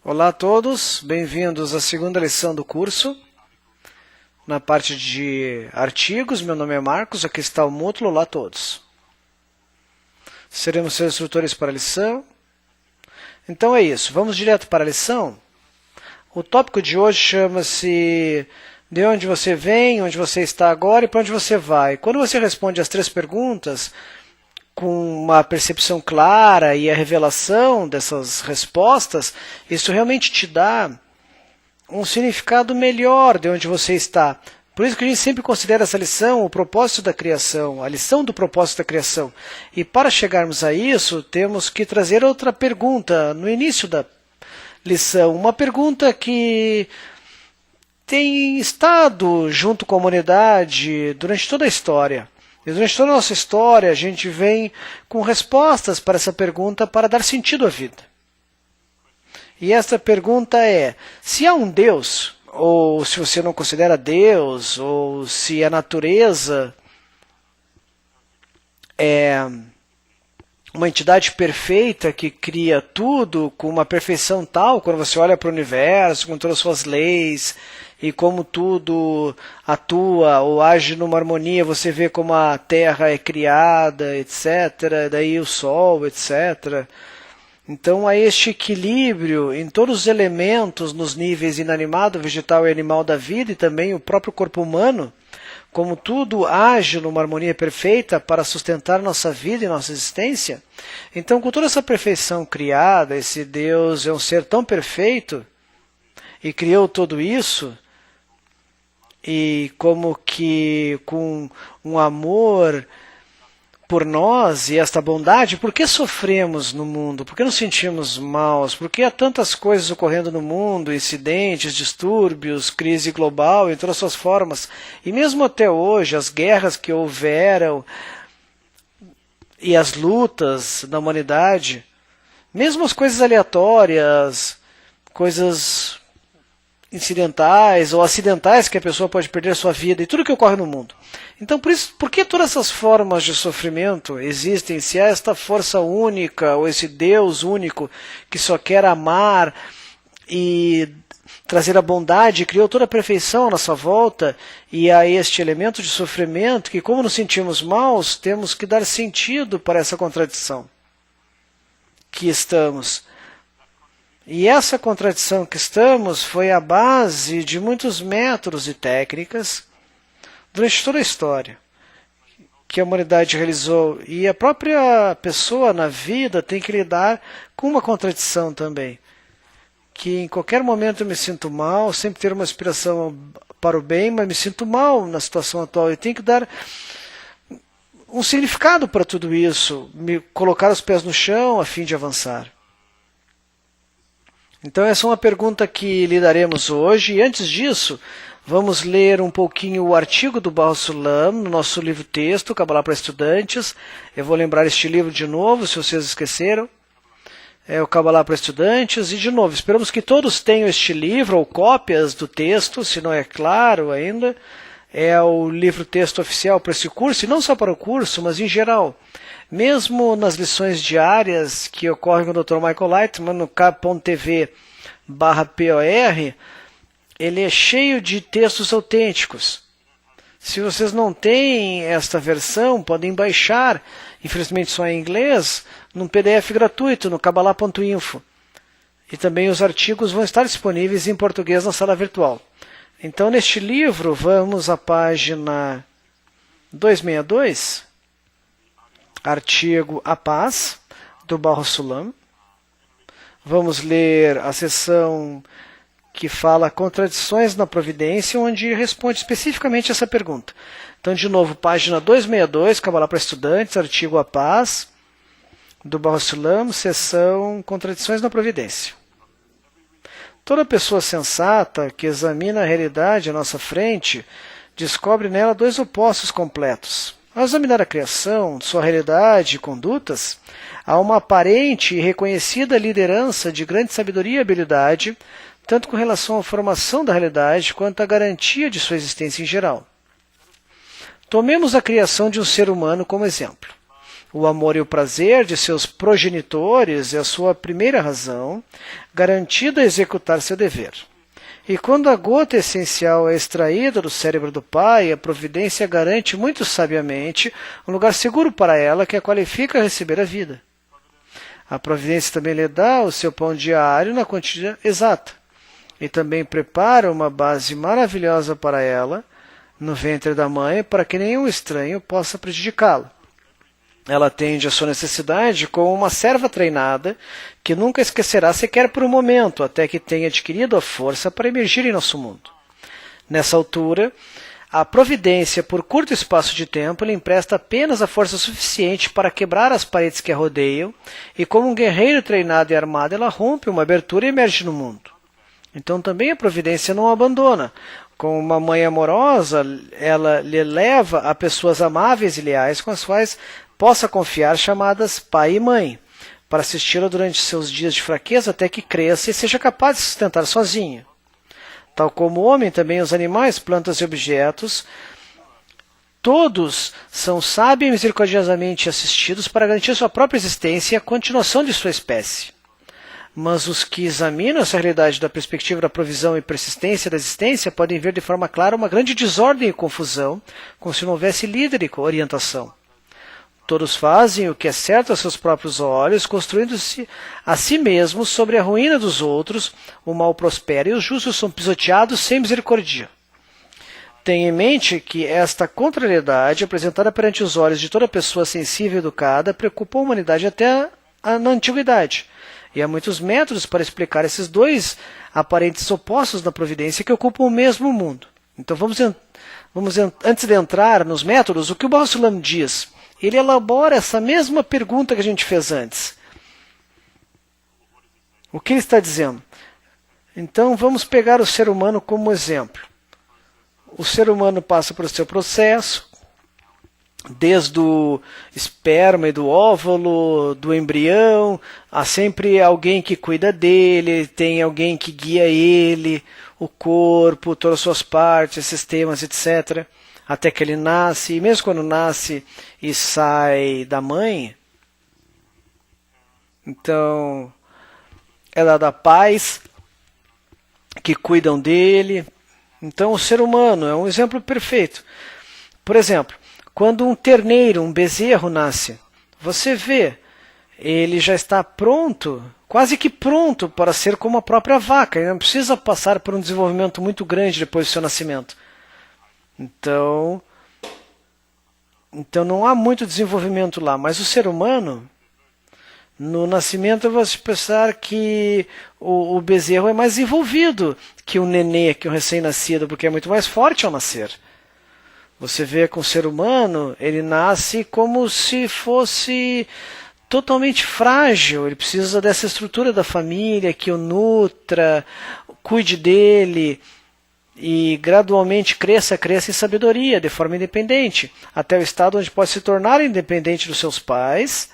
Olá a todos, bem-vindos à segunda lição do curso. Na parte de artigos, meu nome é Marcos, aqui está o módulo. Olá a todos. Seremos seus instrutores para a lição. Então é isso, vamos direto para a lição. O tópico de hoje chama-se de onde você vem, onde você está agora e para onde você vai. Quando você responde as 3 perguntas, com uma percepção clara e a revelação dessas respostas, isso realmente te dá um significado melhor de onde você está. Por isso que a gente sempre considera essa lição o propósito da criação, a lição do propósito da criação. E para chegarmos a isso, temos que trazer outra pergunta no início da lição. Uma pergunta que tem estado junto com a humanidade durante toda a história. E durante toda a nossa história, a gente vem com respostas para essa pergunta para dar sentido à vida. E essa pergunta é: se há um Deus, ou se você não considera Deus, ou se a natureza é uma entidade perfeita que cria tudo com uma perfeição tal, quando você olha para o universo, com todas as suas leis, e como tudo atua ou age numa harmonia, você vê como a Terra é criada, etc., daí o Sol, etc. Então há este equilíbrio em todos os elementos, nos níveis inanimado, vegetal e animal da vida, e também o próprio corpo humano, como tudo age numa harmonia perfeita para sustentar nossa vida e nossa existência. Então, com toda essa perfeição criada, esse Deus é um ser tão perfeito e criou tudo isso, e como que com um amor por nós e esta bondade, por que sofremos no mundo? Por que nos sentimos maus? Por que há tantas coisas ocorrendo no mundo, incidentes, distúrbios, crise global, em todas as suas formas? E mesmo até hoje, as guerras que houveram e as lutas da humanidade, mesmo as coisas aleatórias, coisas incidentais ou acidentais que a pessoa pode perder a sua vida e tudo que ocorre no mundo. Então, por que todas essas formas de sofrimento existem? Se há esta força única ou esse Deus único que só quer amar e trazer a bondade, e criou toda a perfeição à nossa volta, e há este elemento de sofrimento que, como nos sentimos maus, temos que dar sentido para essa contradição que estamos. E essa contradição que estamos foi a base de muitos métodos e técnicas durante toda a história que a humanidade realizou. E a própria pessoa na vida tem que lidar com uma contradição também. Que em qualquer momento eu me sinto mal, sempre ter uma inspiração para o bem, mas me sinto mal na situação atual. Eu tenho que dar um significado para tudo isso, me colocar os pés no chão a fim de avançar. Então essa é uma pergunta que lidaremos hoje, e antes disso, vamos ler um pouquinho o artigo do Baal Sulam, no nosso livro-texto, Kabbalah para Estudantes. Eu vou lembrar este livro de novo, se vocês esqueceram. É o Kabbalah para Estudantes, e de novo, esperamos que todos tenham este livro, ou cópias do texto, se não é claro ainda. É o livro-texto oficial para esse curso, e não só para o curso, mas em geral. Mesmo nas lições diárias que ocorrem com o Dr. Michael Lightman no cap.tv/POR, ele é cheio de textos autênticos. Se vocês não têm esta versão, podem baixar, infelizmente só em inglês, num PDF gratuito no kabbalah.info. E também os artigos vão estar disponíveis em português na sala virtual. Então, neste livro, vamos à página 262, artigo A Paz, do Baal Sulam. Vamos ler a seção que fala contradições na providência, onde responde especificamente essa pergunta. Então, de novo, página 262, Kabbalah para Estudantes, artigo A Paz, do Baal Sulam, seção Contradições na Providência. Toda pessoa sensata que examina a realidade à nossa frente descobre nela 2 opostos completos. Ao examinar a criação, sua realidade e condutas, há uma aparente e reconhecida liderança de grande sabedoria e habilidade, tanto com relação à formação da realidade quanto à garantia de sua existência em geral. Tomemos a criação de um ser humano como exemplo. o amor e o prazer de seus progenitores é a sua primeira razão, garantida a executar seu dever. E quando a gota essencial é extraída do cérebro do pai, a providência garante muito sabiamente um lugar seguro para ela que a qualifica a receber a vida. A providência também lhe dá o seu pão diário na quantia exata, e também prepara uma base maravilhosa para ela, no ventre da mãe, para que nenhum estranho possa prejudicá-la. Ela atende a sua necessidade como uma serva treinada, que nunca esquecerá sequer por um momento, até que tenha adquirido a força para emergir em nosso mundo. Nessa altura, a providência, por curto espaço de tempo, lhe empresta apenas a força suficiente para quebrar as paredes que a rodeiam, e como um guerreiro treinado e armado, ela rompe uma abertura e emerge no mundo. Então também a providência não a abandona. Com uma mãe amorosa, ela lhe leva a pessoas amáveis e leais com as quais possa confiar, chamadas pai e mãe, para assisti-la durante seus dias de fraqueza até que cresça e seja capaz de se sustentar sozinho. Tal como o homem, também os animais, plantas e objetos, todos são sábios e misericordiosamente assistidos para garantir sua própria existência e a continuação de sua espécie. Mas os que examinam essa realidade da perspectiva da provisão e persistência da existência podem ver de forma clara uma grande desordem e confusão, como se não houvesse líder e orientação. Todos fazem o que é certo a seus próprios olhos, construindo-se a si mesmos sobre a ruína dos outros, o mal prospera e os justos são pisoteados sem misericórdia. Tenha em mente que esta contrariedade, apresentada perante os olhos de toda pessoa sensível e educada, preocupou a humanidade até na antiguidade. E há muitos métodos para explicar esses dois aparentes opostos da providência que ocupam o mesmo mundo. Então antes de entrar nos métodos, o que o Baal Sulam diz? Ele elabora essa mesma pergunta que a gente fez antes. O que ele está dizendo? Então vamos pegar o ser humano como exemplo. O ser humano passa por seu processo, desde o esperma e do óvulo, do embrião, há sempre alguém que cuida dele, tem alguém que guia ele, o corpo, todas as suas partes, sistemas, etc. Até que ele nasce, e mesmo quando nasce e sai da mãe, então é dada pais que cuidam dele. Então o ser humano é um exemplo perfeito. Por exemplo, quando um terneiro, um bezerro nasce, você vê, ele já está pronto, quase que pronto para ser como a própria vaca. Ele não precisa passar por um desenvolvimento muito grande depois do seu nascimento. Então não há muito desenvolvimento lá. Mas o ser humano, no nascimento, você pensar que o bezerro é mais envolvido que o nenê, que o recém-nascido, porque é muito mais forte ao nascer. Você vê com o ser humano, ele nasce como se fosse totalmente frágil. Ele precisa dessa estrutura da família que o nutra, cuide dele e gradualmente cresça em sabedoria, de forma independente, até o estado onde pode se tornar independente dos seus pais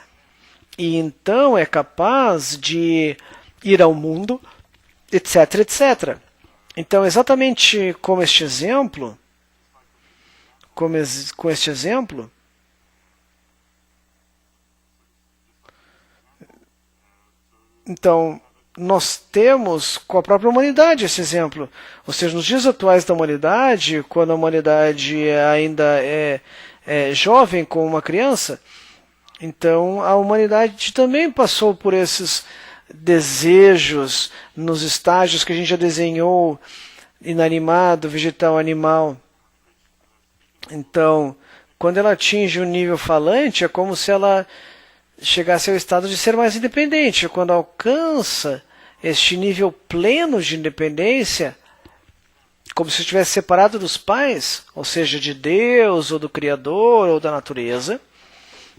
e então é capaz de ir ao mundo, etc, etc. Então, exatamente como este exemplo, com este exemplo, então nós temos com a própria humanidade esse exemplo. Ou seja, nos dias atuais da humanidade, quando a humanidade ainda é jovem como uma criança, então a humanidade também passou por esses desejos nos estágios que a gente já desenhou, inanimado, vegetal, animal. Então, quando ela atinge o nível falante, é como se ela chegasse ao estado de ser mais independente. Quando alcança este nível pleno de independência, como se estivesse separado dos pais, ou seja, de Deus, ou do Criador, ou da natureza.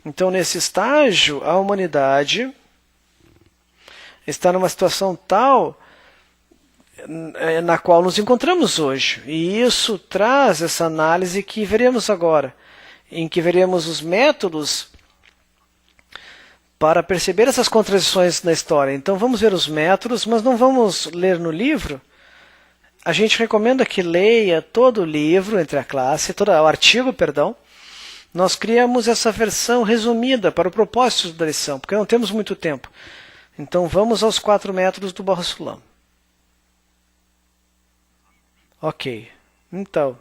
Então, nesse estágio, a humanidade está numa situação tal na qual nos encontramos hoje. E isso traz essa análise que veremos agora, em que veremos os métodos para perceber essas contradições na história. Então vamos ver os métodos, mas não vamos ler no livro. A gente recomenda que leia todo o livro entre a classe, todo o artigo, perdão, Nós criamos essa versão resumida para o propósito da lição, porque não temos muito tempo. Então vamos aos 4 métodos do Baruch Sulam. Ok. Então,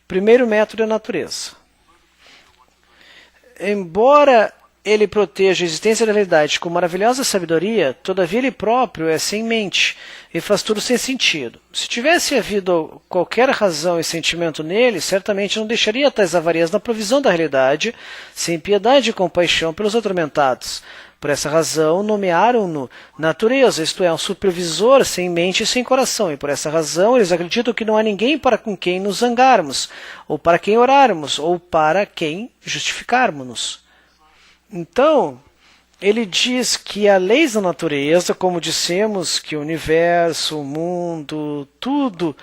primeiro método é a natureza. Embora ele proteja a existência da realidade com maravilhosa sabedoria, todavia ele próprio é sem mente e faz tudo sem sentido. Se tivesse havido qualquer razão e sentimento nele, certamente não deixaria tais avarias na provisão da realidade, sem piedade e compaixão pelos atormentados. Por essa razão, nomearam-no natureza, isto é, um supervisor sem mente e sem coração, e por essa razão eles acreditam que não há ninguém para com quem nos zangarmos, ou para quem orarmos, ou para quem justificarmos-nos. Então, ele diz que a lei da natureza, como dissemos, que o universo, o mundo, tudo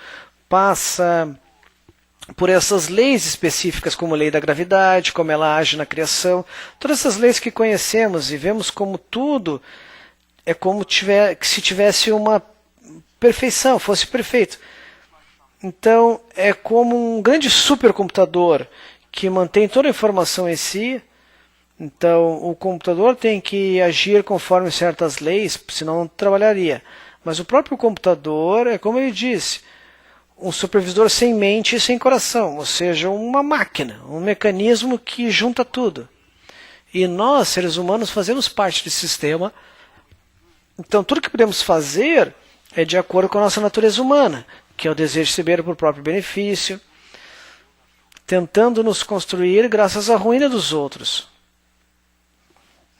passa por essas leis específicas, como a lei da gravidade, como ela age na criação, todas essas leis que conhecemos e vemos como tudo é como se tivesse uma perfeição, fosse perfeito. Então, é como um grande supercomputador que mantém toda a informação em si. Então, o computador tem que agir conforme certas leis, senão não trabalharia. Mas o próprio computador é como ele disse, um supervisor sem mente e sem coração, ou seja, uma máquina, um mecanismo que junta tudo. E nós, seres humanos, fazemos parte desse sistema. Então, tudo que podemos fazer é de acordo com a nossa natureza humana, que é o desejo de receber por próprio benefício, tentando nos construir graças à ruína dos outros.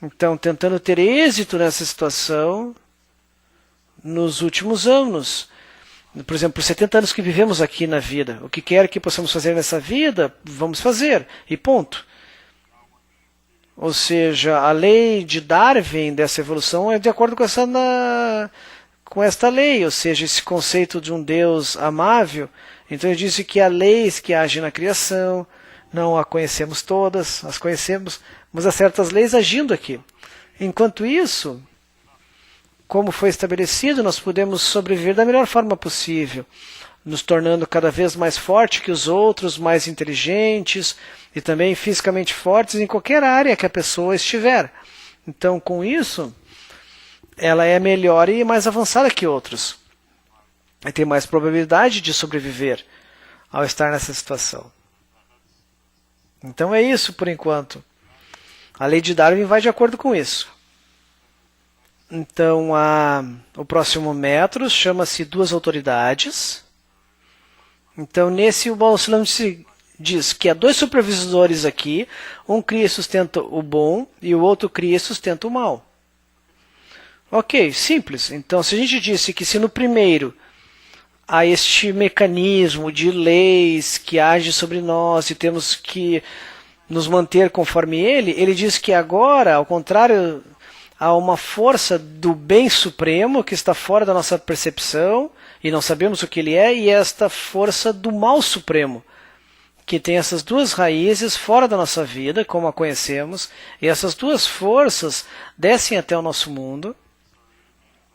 Então, tentando ter êxito nessa situação nos últimos anos. Por exemplo, por 70 anos que vivemos aqui na vida. O que quer que possamos fazer nessa vida, vamos fazer. E ponto. Ou seja, a lei de Darwin dessa evolução é de acordo com esta lei. Ou seja, esse conceito de um Deus amável. Então ele disse que há leis que agem na criação. Não a conhecemos todas, as conhecemos, mas há certas leis agindo aqui. Enquanto isso, como foi estabelecido, nós podemos sobreviver da melhor forma possível, nos tornando cada vez mais fortes que os outros, mais inteligentes e também fisicamente fortes em qualquer área que a pessoa estiver. Então, com isso, ela é melhor e mais avançada que outros. E tem mais probabilidade de sobreviver ao estar nessa situação. Então é isso por enquanto. A lei de Darwin vai de acordo com isso. Então o próximo método chama-se duas autoridades. Então nesse o Baruch Sulam diz que há dois supervisores aqui, um cria e sustenta o bom e o outro cria e sustenta o mal. Ok, simples. Então se a gente disse que se no primeiro há este mecanismo de leis que age sobre nós e temos que nos manter conforme ele diz que agora, ao contrário, há uma força do bem supremo que está fora da nossa percepção e não sabemos o que ele é, e esta força do mal supremo, que tem essas duas raízes fora da nossa vida, como a conhecemos, e essas duas forças descem até o nosso mundo.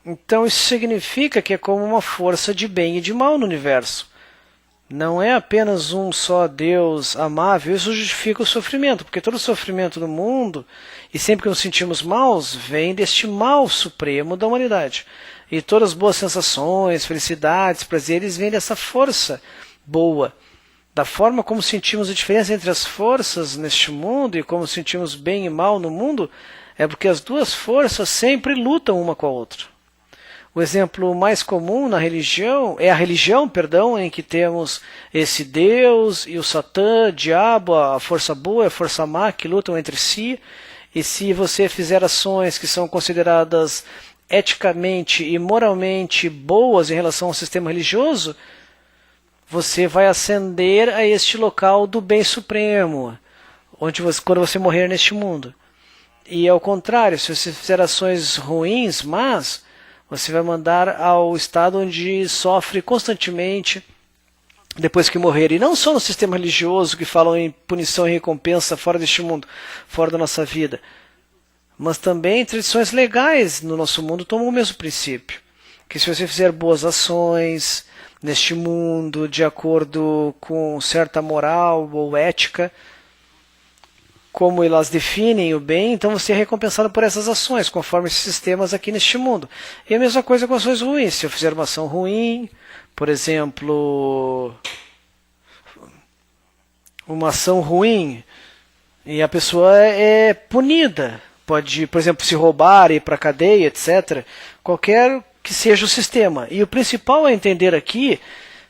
Então isso significa que é como uma força de bem e de mal no universo. Não é apenas um só Deus amável, isso justifica o sofrimento, porque todo o sofrimento do mundo, e sempre que nos sentimos maus, vem deste mal supremo da humanidade. E todas as boas sensações, felicidades, prazeres, vêm dessa força boa. Da forma como sentimos a diferença entre as forças neste mundo e como sentimos bem e mal no mundo, é porque as duas forças sempre lutam uma com a outra. O exemplo mais comum na religião é a religião, em que temos esse Deus e o Satã, diabo, a força boa e a força má que lutam entre si. E se você fizer ações que são consideradas eticamente e moralmente boas em relação ao sistema religioso, você vai ascender a este local do bem supremo, quando você morrer neste mundo. E ao contrário, se você fizer ações ruins, más, você vai mandar ao estado onde sofre constantemente depois que morrer. E não só no sistema religioso que falam em punição e recompensa fora deste mundo, fora da nossa vida, mas também tradições legais no nosso mundo tomam o mesmo princípio. Que se você fizer boas ações neste mundo, de acordo com certa moral ou ética, como elas definem o bem, então você é recompensado por essas ações, conforme esses sistemas aqui neste mundo. E a mesma coisa com ações ruins. Se eu fizer uma ação ruim, por exemplo, uma ação ruim, e a pessoa é punida. Pode, por exemplo, se roubar, ir para a cadeia, etc. Qualquer que seja o sistema. E o principal a entender aqui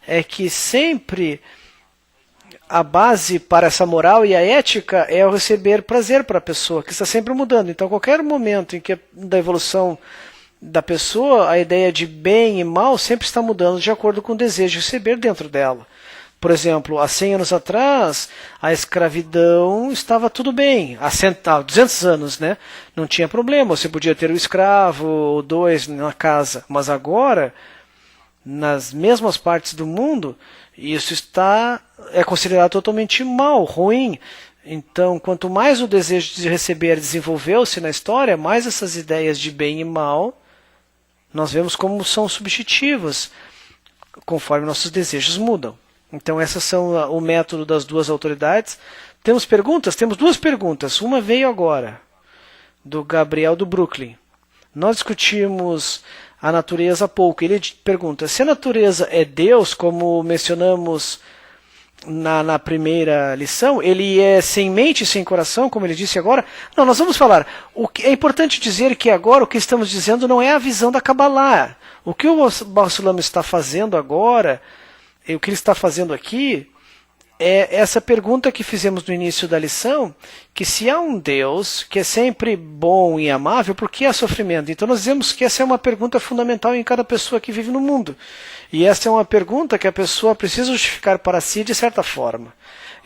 é que sempre a base para essa moral e a ética é o receber prazer para a pessoa, que está sempre mudando. Então, qualquer momento em que da evolução da pessoa, a ideia de bem e mal sempre está mudando de acordo com o desejo de receber dentro dela. Por exemplo, há 100 anos atrás, a escravidão estava tudo bem. Há 200 anos, né? Não tinha problema, você podia ter um escravo ou dois na casa. Mas agora, nas mesmas partes do mundo, isso é considerado totalmente mal, ruim. Então, quanto mais o desejo de receber desenvolveu-se na história, mais essas ideias de bem e mal, nós vemos como são subjetivas, conforme nossos desejos mudam. Então, essas são o método das duas autoridades. Temos perguntas? Temos duas perguntas. Uma veio agora, do Gabriel do Brooklyn. Nós discutimos a natureza há pouco. Ele pergunta, se a natureza é Deus, como mencionamos na primeira lição, ele é sem mente e sem coração, como ele disse agora? Não, nós vamos falar. É importante dizer que agora o que estamos dizendo não é a visão da Kabbalah. O que o Baal Sulam está fazendo agora, o que ele está fazendo aqui, é essa pergunta que fizemos no início da lição, que se há um Deus que é sempre bom e amável, por que há sofrimento? Então nós dizemos que essa é uma pergunta fundamental em cada pessoa que vive no mundo. E essa é uma pergunta que a pessoa precisa justificar para si de certa forma.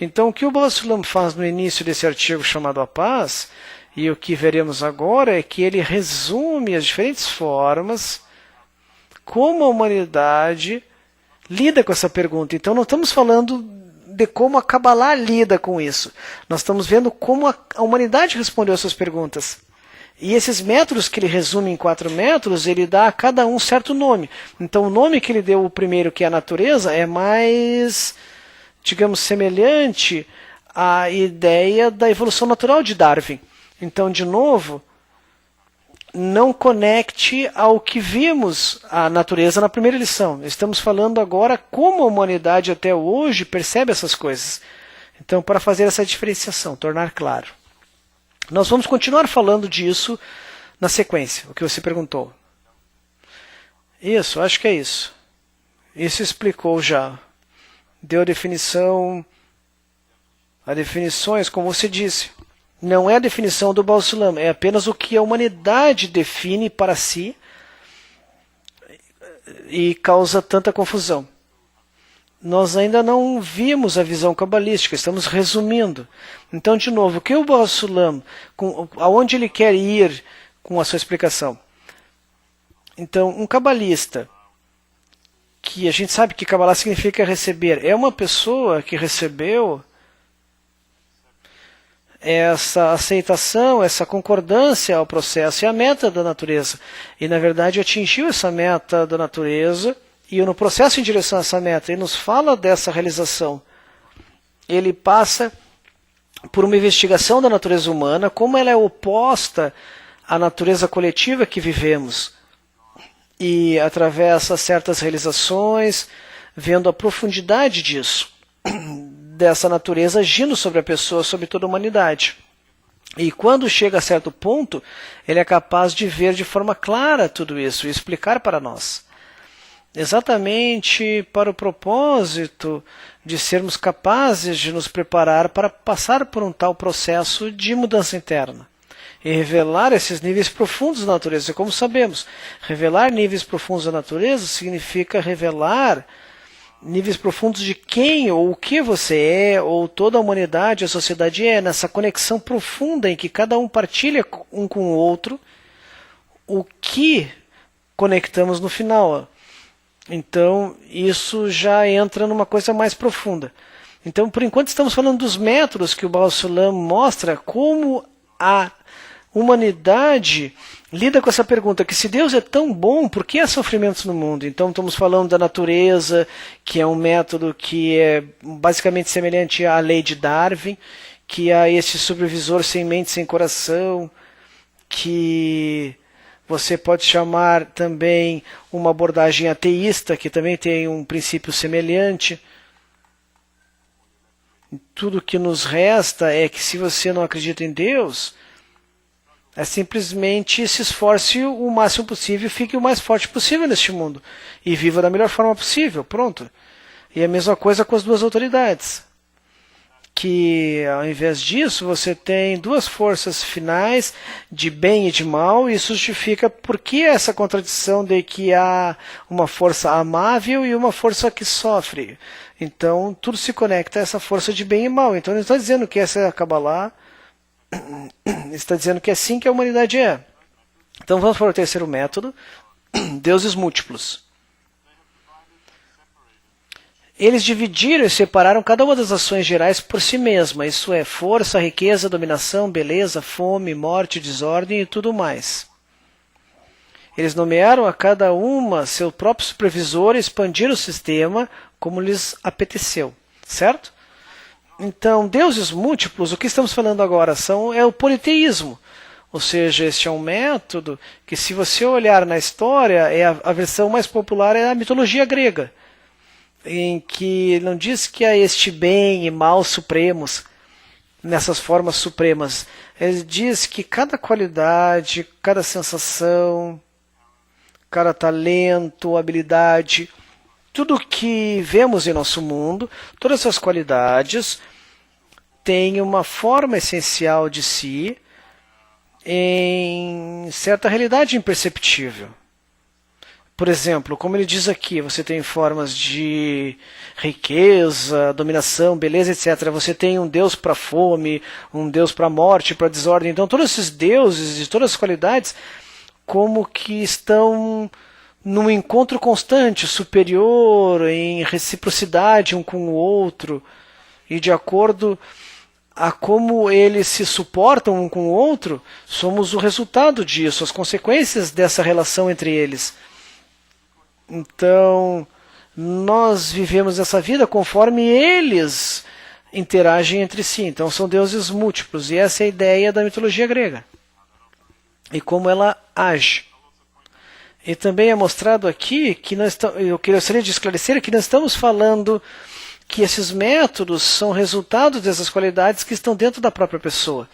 Então o que o Baal Sulam faz no início desse artigo chamado A Paz, e o que veremos agora é que ele resume as diferentes formas como a humanidade lida com essa pergunta. Então não estamos falando de como a Kabbalah lida com isso. Nós estamos vendo como a humanidade respondeu essas perguntas. E esses métodos que ele resume em 4 métodos, ele dá a cada um certo nome. Então o nome que ele deu, o primeiro, que é a natureza, é mais, digamos, semelhante à ideia da evolução natural de Darwin. Então, de novo, não conecte ao que vimos a natureza na primeira lição. Estamos falando agora como a humanidade até hoje percebe essas coisas. Então, para fazer essa diferenciação, tornar claro. Nós vamos continuar falando disso na sequência, o que você perguntou. Isso, acho que é isso. Isso explicou já. Deu a definição, as definições, como você disse. Não é a definição do Baal Sulam, é apenas o que a humanidade define para si e causa tanta confusão. Nós ainda não vimos a visão cabalística, estamos resumindo. Então, de novo, o que o Baal Sulam, aonde ele quer ir com a sua explicação? Então, um cabalista, que a gente sabe que Kabbalah significa receber, é uma pessoa que recebeu essa aceitação, essa concordância ao processo e à meta da natureza. E, na verdade, atingiu essa meta da natureza, e no processo em direção a essa meta, ele nos fala dessa realização. Ele passa por uma investigação da natureza humana, como ela é oposta à natureza coletiva que vivemos. E atravessa certas realizações, vendo a profundidade disso, dessa natureza agindo sobre a pessoa, sobre toda a humanidade. E quando chega a certo ponto, ele é capaz de ver de forma clara tudo isso e explicar para nós. Exatamente para o propósito de sermos capazes de nos preparar para passar por um tal processo de mudança interna. E revelar esses níveis profundos da natureza. E como sabemos, revelar níveis profundos da natureza significa revelar níveis profundos de quem ou o que você é, ou toda a humanidade, a sociedade é, nessa conexão profunda em que cada um partilha um com o outro, o que conectamos no final. Então, isso já entra numa coisa mais profunda. Então, por enquanto, estamos falando dos métodos que o Baal Sulam mostra como a humanidade lida com essa pergunta, que se Deus é tão bom, por que há sofrimentos no mundo? Então estamos falando da natureza, que é um método que é basicamente semelhante à lei de Darwin, que há esse supervisor sem mente, sem coração, que você pode chamar também uma abordagem ateísta, que também tem um princípio semelhante. Tudo que nos resta é que, se você não acredita em Deus, é simplesmente se esforce o máximo possível e fique o mais forte possível neste mundo. E viva da melhor forma possível, pronto. E a mesma coisa com as duas autoridades. Que ao invés disso você tem duas forças finais de bem e de mal, e isso justifica por que essa contradição de que há uma força amável e uma força que sofre. Então tudo se conecta a essa força de bem e mal. Então ele está dizendo que essa é a Kabbalah, está dizendo que é assim que a humanidade é. Então vamos para o terceiro método, deuses múltiplos. Eles dividiram e separaram cada uma das ações gerais por si mesma, isso é, força, riqueza, dominação, beleza, fome, morte, desordem e tudo mais. Eles nomearam a cada uma seu próprio supervisor e expandiram o sistema como lhes apeteceu, certo? Então, deuses múltiplos, o que estamos falando agora é o politeísmo. Ou seja, este é um método que, se você olhar na história, a versão mais popular é a mitologia grega, em que não diz que há este bem e mal supremos, nessas formas supremas. Ele diz que cada qualidade, cada sensação, cada talento, habilidade, tudo que vemos em nosso mundo, todas essas qualidades têm uma forma essencial de si em certa realidade imperceptível. Por exemplo, como ele diz aqui, você tem formas de riqueza, dominação, beleza, etc. Você tem um Deus para a fome, um Deus para a morte, para a desordem. Então, todos esses deuses e todas as qualidades, como que estão num encontro constante, superior, em reciprocidade um com o outro, e de acordo a como eles se suportam um com o outro, somos o resultado disso, as consequências dessa relação entre eles. Então, nós vivemos essa vida conforme eles interagem entre si. Então, são deuses múltiplos. E essa é a ideia da mitologia grega. E como ela age. E também é mostrado aqui que eu gostaria de esclarecer que nós estamos falando que esses métodos são resultados dessas qualidades que estão dentro da própria pessoa.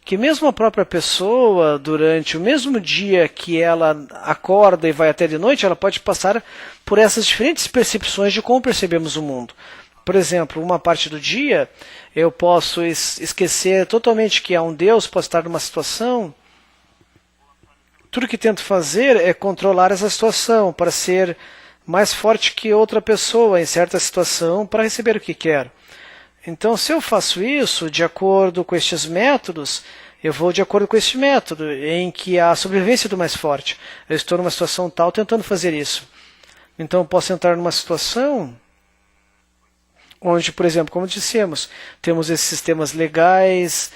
Que mesmo a própria pessoa, durante o mesmo dia que ela acorda e vai até de noite, ela pode passar por essas diferentes percepções de como percebemos o mundo. Por exemplo, uma parte do dia eu posso esquecer totalmente que há um Deus, posso estar numa situação. Tudo que tento fazer é controlar essa situação para ser mais forte que outra pessoa em certa situação para receber o que quero. Então, se eu faço isso de acordo com estes métodos, eu vou de acordo com este método, em que há a sobrevivência do mais forte. Eu estou numa situação tal tentando fazer isso. Então, eu posso entrar numa situação onde, por exemplo, como dissemos, temos esses sistemas legais,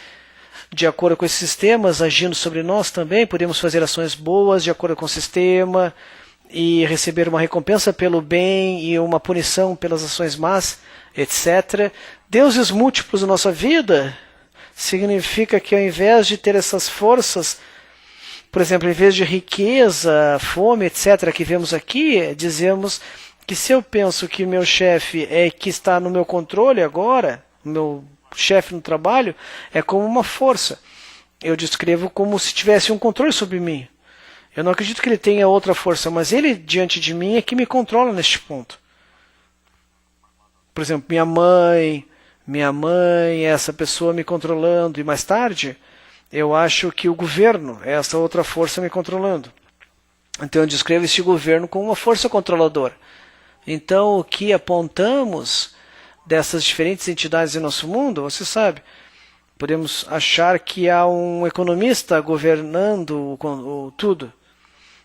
de acordo com esses sistemas agindo sobre nós também, podemos fazer ações boas de acordo com o sistema, e receber uma recompensa pelo bem e uma punição pelas ações más, etc. Deuses múltiplos na nossa vida significa que, ao invés de ter essas forças, por exemplo, em vez de riqueza, fome, etc., que vemos aqui, dizemos que se eu penso que meu chefe é que está no meu controle agora, o meu chefe no trabalho, é como uma força. Eu descrevo como se tivesse um controle sobre mim. Eu não acredito que ele tenha outra força, mas ele diante de mim é que me controla neste ponto. Por exemplo, minha mãe é essa pessoa me controlando, e mais tarde eu acho que o governo é essa outra força me controlando. Então eu descrevo este governo como uma força controladora. Então o que apontamos dessas diferentes entidades em nosso mundo, você sabe, podemos achar que há um economista governando tudo.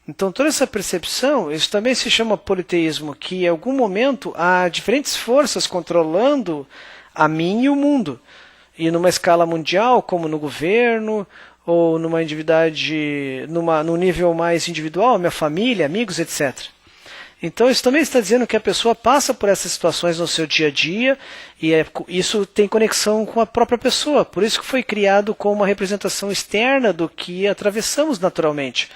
Então toda essa percepção, isso também se chama politeísmo, que em algum momento há diferentes forças controlando a mim e o mundo. E numa escala mundial, como no governo, ou numa individualidade, num nível mais individual, minha família, amigos, etc. Então isso também está dizendo que a pessoa passa por essas situações no seu dia a dia e isso tem conexão com a própria pessoa. Por isso que foi criado como uma representação externa do que atravessamos naturalmente.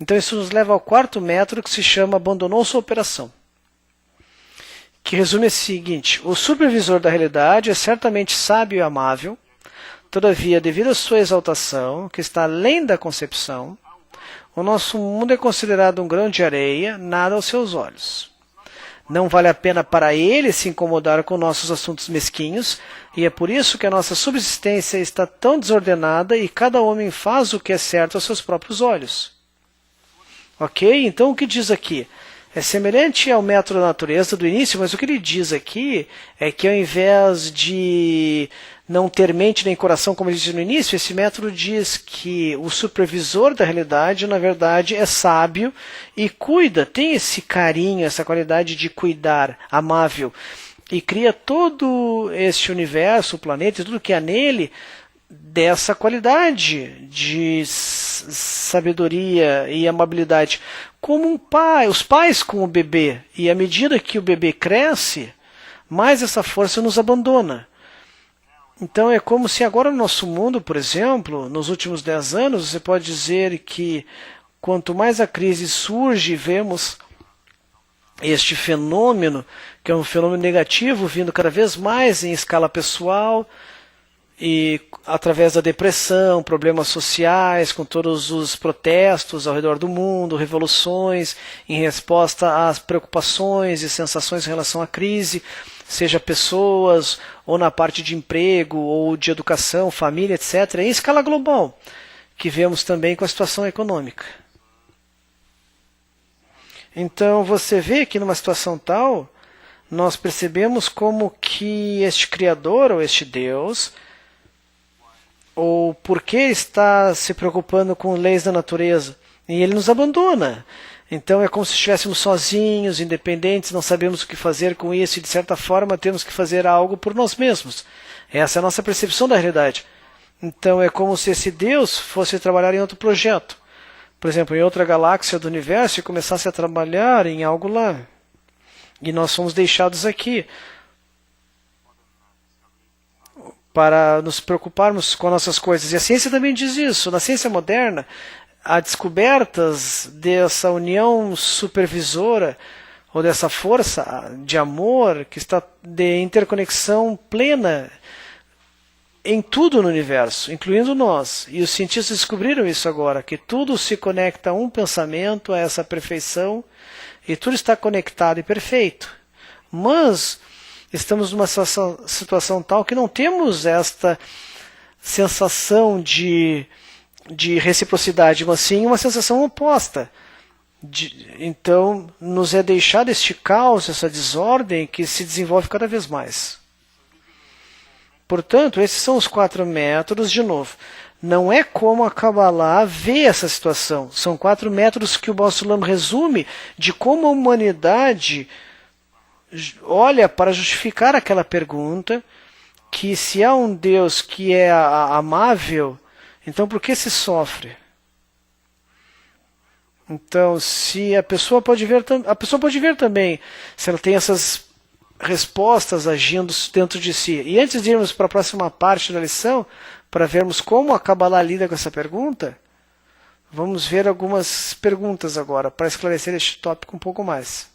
Então isso nos leva ao quarto método, que se chama abandonou sua operação. Que resume o seguinte: o supervisor da realidade é certamente sábio e amável, todavia, devido à sua exaltação, que está além da concepção, o nosso mundo é considerado um grão de areia, nada aos seus olhos. Não vale a pena para ele se incomodar com nossos assuntos mesquinhos, e é por isso que a nossa subsistência está tão desordenada e cada homem faz o que é certo aos seus próprios olhos. Ok? Então o que diz aqui? É semelhante ao método da natureza do início, mas o que ele diz aqui é que ao invés de não ter mente nem coração, como ele disse no início, esse método diz que o supervisor da realidade, na verdade, é sábio e cuida, tem esse carinho, essa qualidade de cuidar, amável, e cria todo este universo, o planeta e tudo que há nele, dessa qualidade de sabedoria e amabilidade, como um pai, os pais com o bebê, e à medida que o bebê cresce, mais essa força nos abandona. Então é como se agora no nosso mundo, por exemplo, nos últimos 10 anos, você pode dizer que quanto mais a crise surge, vemos este fenômeno, que é um fenômeno negativo, vindo cada vez mais em escala pessoal, e através da depressão, problemas sociais, com todos os protestos ao redor do mundo, revoluções, em resposta às preocupações e sensações em relação à crise, seja pessoas, ou na parte de emprego, ou de educação, família, etc., em escala global, que vemos também com a situação econômica. Então você vê que numa situação tal, nós percebemos como que este Criador, ou este Deus, ou por que está se preocupando com leis da natureza, e ele nos abandona. Então é como se estivéssemos sozinhos, independentes, não sabemos o que fazer com isso, e de certa forma temos que fazer algo por nós mesmos. Essa é a nossa percepção da realidade. Então é como se esse Deus fosse trabalhar em outro projeto. Por exemplo, em outra galáxia do universo, e começasse a trabalhar em algo lá. E nós fomos deixados aqui para nos preocuparmos com nossas coisas. E a ciência também diz isso. Na ciência moderna, há descobertas dessa união supervisora, ou dessa força de amor, que está de interconexão plena em tudo no universo, incluindo nós. E os cientistas descobriram isso agora, que tudo se conecta a um pensamento, a essa perfeição, e tudo está conectado e perfeito. Mas estamos numa situação tal que não temos esta sensação de reciprocidade, mas sim uma sensação oposta. Então, nos é deixado este caos, essa desordem que se desenvolve cada vez mais. Portanto, esses são os 4 métodos, de novo. Não é como a Kabbalah vê essa situação. São 4 métodos que o Baal Sulam resume de como a humanidade olha para justificar aquela pergunta, que se há um Deus que é amável, então por que se sofre? Então, se a pessoa pode ver também, se ela tem essas respostas agindo dentro de si. E antes de irmos para a próxima parte da lição, para vermos como a Kabbalah lida com essa pergunta, vamos ver algumas perguntas agora, para esclarecer este tópico um pouco mais.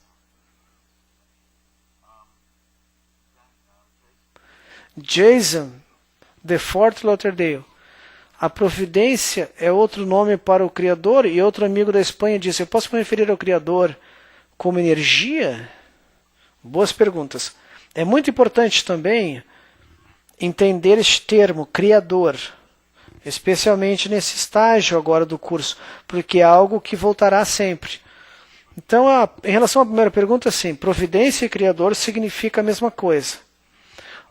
Jason, de Fort Lauderdale. A providência é outro nome para o Criador, e outro amigo da Espanha disse: eu posso me referir ao Criador como energia? Boas perguntas. É muito importante também entender este termo, Criador, especialmente nesse estágio agora do curso, porque é algo que voltará sempre. Então, em relação à primeira pergunta, sim, providência e Criador significa a mesma coisa.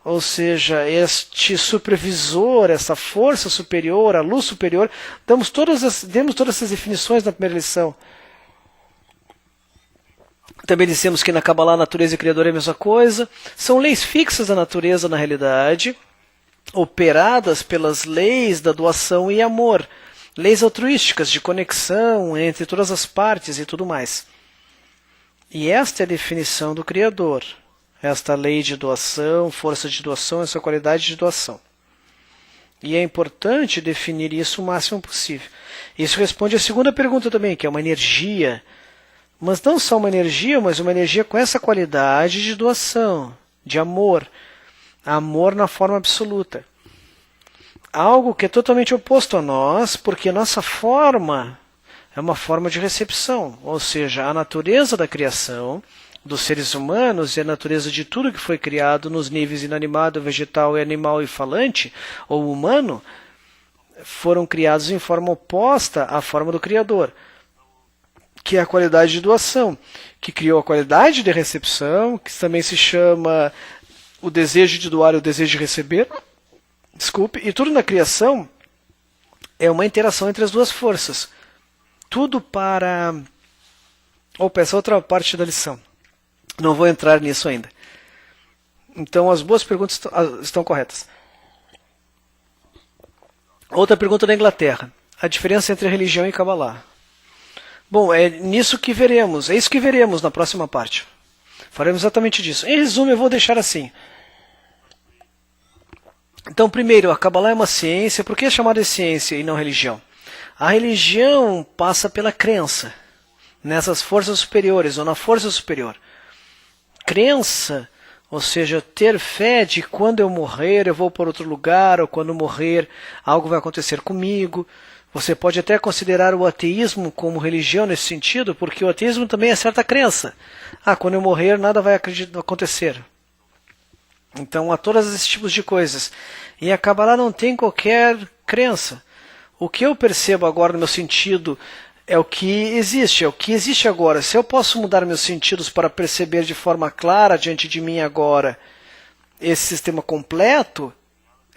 Ou seja, este supervisor, essa força superior, a luz superior, demos todas essas definições na primeira lição. Também dissemos que na Kabbalah a natureza e Criador é a mesma coisa. São leis fixas da natureza na realidade, operadas pelas leis da doação e amor. Leis altruísticas de conexão entre todas as partes e tudo mais. E esta é a definição do Criador. Esta lei de doação, força de doação, essa qualidade de doação. E é importante definir isso o máximo possível. Isso responde à segunda pergunta também, que é uma energia. Mas não só uma energia, mas uma energia com essa qualidade de doação, de amor. Amor na forma absoluta. Algo que é totalmente oposto a nós, porque a nossa forma é uma forma de recepção. Ou seja, a natureza da criação dos seres humanos e a natureza de tudo que foi criado nos níveis inanimado, vegetal, e animal e falante, ou humano, foram criados em forma oposta à forma do Criador, que é a qualidade de doação, que criou a qualidade de recepção, que também se chama o desejo de doar e o desejo de receber. Desculpe, e tudo na criação é uma interação entre as duas forças. Tudo para... Opa, essa outra parte da lição. Não vou entrar nisso ainda. Então, as boas perguntas estão corretas. Outra pergunta da Inglaterra. A diferença entre religião e Kabbalah. Bom, é nisso que veremos. É isso que veremos na próxima parte. Faremos exatamente disso. Em resumo, eu vou deixar assim. Então, primeiro, a Kabbalah é uma ciência. Por que é chamada de ciência e não religião? A religião passa pela crença nessas forças superiores ou na força superior. Crença, ou seja, ter fé de quando eu morrer eu vou para outro lugar, ou quando morrer algo vai acontecer comigo. Você pode até considerar o ateísmo como religião nesse sentido, porque o ateísmo também é certa crença. Quando eu morrer nada vai acontecer. Então há todos esses tipos de coisas. E a Kabbalah não tem qualquer crença. O que eu percebo agora no meu sentido é o que existe agora. Se eu posso mudar meus sentidos para perceber de forma clara diante de mim agora esse sistema completo,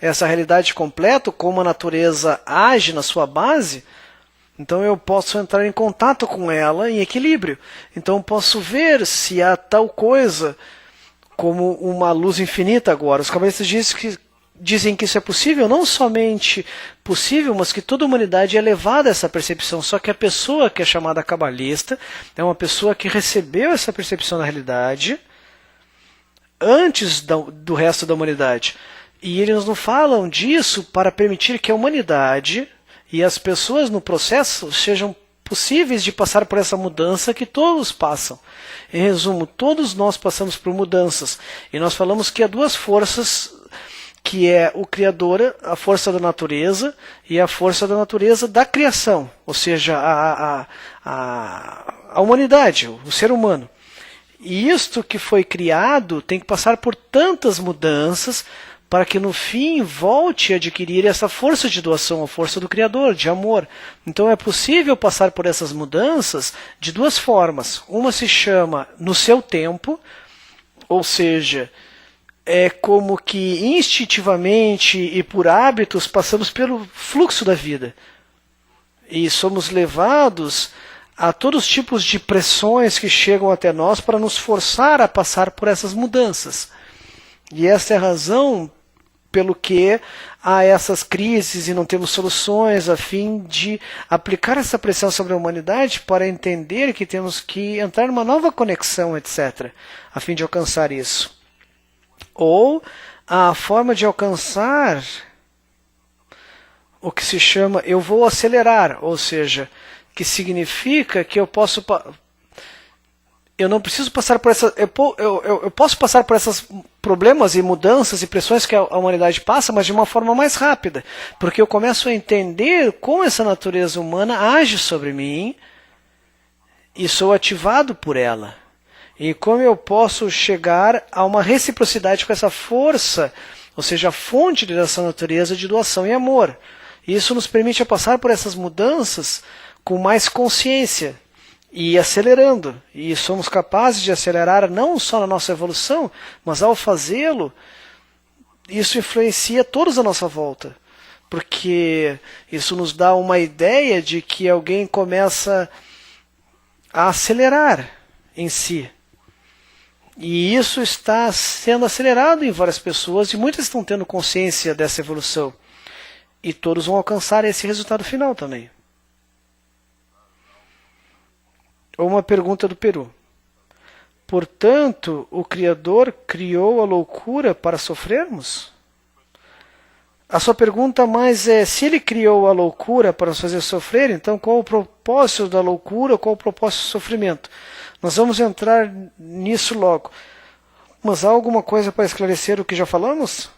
essa realidade completa, como a natureza age na sua base, então eu posso entrar em contato com ela em equilíbrio. Então eu posso ver se há tal coisa como uma luz infinita agora. Os cabalistas dizem que isso é possível, não somente possível, mas que toda a humanidade é levada a essa percepção. Só que a pessoa que é chamada cabalista é uma pessoa que recebeu essa percepção da realidade antes do resto da humanidade. E eles não falam disso para permitir que a humanidade e as pessoas no processo sejam possíveis de passar por essa mudança que todos passam. Em resumo, todos nós passamos por mudanças. E nós falamos que há duas forças, que é o Criador, a força da natureza, e a força da natureza da criação, ou seja, a humanidade, o ser humano. E isto que foi criado tem que passar por tantas mudanças para que no fim volte a adquirir essa força de doação, a força do Criador, de amor. Então é possível passar por essas mudanças de duas formas. Uma se chama no seu tempo, ou seja, é como que instintivamente e por hábitos passamos pelo fluxo da vida. E somos levados a todos os tipos de pressões que chegam até nós para nos forçar a passar por essas mudanças. E essa é a razão pelo que há essas crises e não temos soluções, a fim de aplicar essa pressão sobre a humanidade para entender que temos que entrar numa nova conexão, etc., a fim de alcançar isso. Ou a forma de alcançar o que se chama eu vou acelerar, ou seja, que significa que eu não preciso passar por essa, eu posso passar por esses problemas e mudanças e pressões que a humanidade passa, mas de uma forma mais rápida, porque eu começo a entender como essa natureza humana age sobre mim e sou ativado por ela. E como eu posso chegar a uma reciprocidade com essa força, ou seja, a fonte dessa natureza de doação e amor. E isso nos permite passar por essas mudanças com mais consciência e acelerando. E somos capazes de acelerar não só na nossa evolução, mas ao fazê-lo, isso influencia todos à nossa volta. Porque isso nos dá uma ideia de que alguém começa a acelerar em si. E isso está sendo acelerado em várias pessoas e muitas estão tendo consciência dessa evolução. E todos vão alcançar esse resultado final também. Ou uma pergunta do Peru. portanto, o Criador criou a loucura para sofrermos? A sua pergunta mais é, se ele criou a loucura para nos fazer sofrer, então qual o propósito da loucura, qual o propósito do sofrimento? Nós vamos entrar nisso logo. Mas há alguma coisa para esclarecer o que já falamos?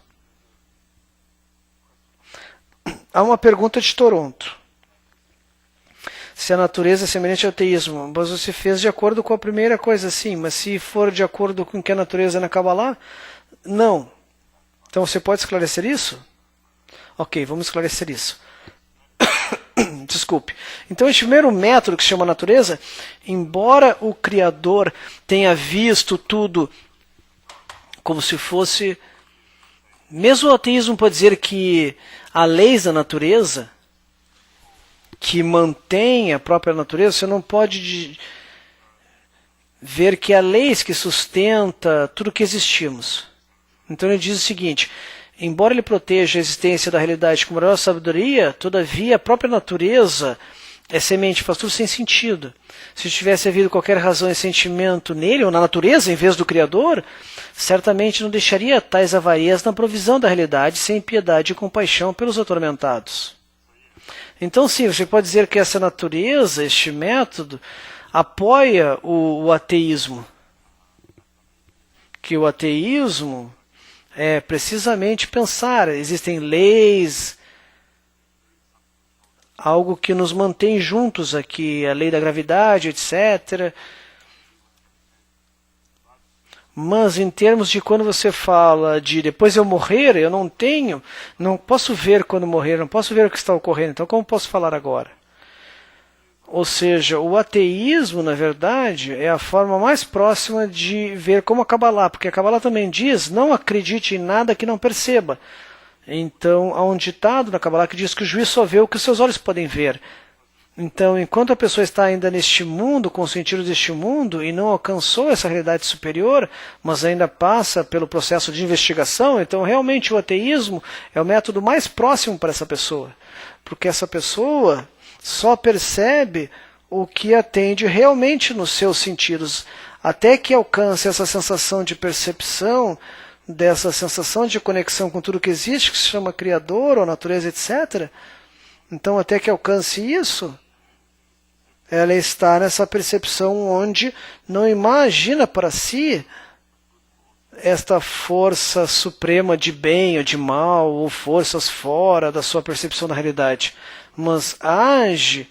Há uma pergunta de Toronto. Se a natureza é semelhante ao teísmo, mas você fez de acordo com a primeira coisa, sim, mas se for de acordo com o que a natureza é na Kabbalah, não. Então você pode esclarecer isso? Ok, vamos esclarecer isso. Desculpe. Então, este primeiro método que se chama natureza, embora o Criador tenha visto tudo como se fosse... Mesmo o ateísmo pode dizer que há leis da natureza que mantém a própria natureza, você não pode ver que há leis que sustentam tudo que existimos. Então ele diz o seguinte... Embora ele proteja a existência da realidade com maior sabedoria, todavia a própria natureza é semente, faz tudo sem sentido. Se tivesse havido qualquer razão e sentimento nele, ou na natureza, em vez do Criador, certamente não deixaria tais avarias na provisão da realidade, sem piedade e compaixão pelos atormentados. Então sim, você pode dizer que essa natureza, este método, apoia o ateísmo. Que o ateísmo... é precisamente pensar, existem leis, algo que nos mantém juntos aqui, a lei da gravidade, etc. Mas em termos de quando você fala de depois eu morrer, eu não posso ver quando morrer, não posso ver o que está ocorrendo, então como posso falar agora? Ou seja, o ateísmo, na verdade, é a forma mais próxima de ver como a Kabbalah, porque a Kabbalah também diz, não acredite em nada que não perceba. Então, há um ditado na Kabbalah que diz que o juiz só vê o que os seus olhos podem ver. Então, enquanto a pessoa está ainda neste mundo, com os sentidos deste mundo, e não alcançou essa realidade superior, mas ainda passa pelo processo de investigação, então realmente o ateísmo é o método mais próximo para essa pessoa. Porque essa pessoa... só percebe o que atende realmente nos seus sentidos, até que alcance essa sensação de percepção, dessa sensação de conexão com tudo que existe, que se chama Criador ou natureza, etc. Então, até que alcance isso, ela está nessa percepção onde não imagina para si esta força suprema de bem ou de mal, ou forças fora da sua percepção da realidade, mas age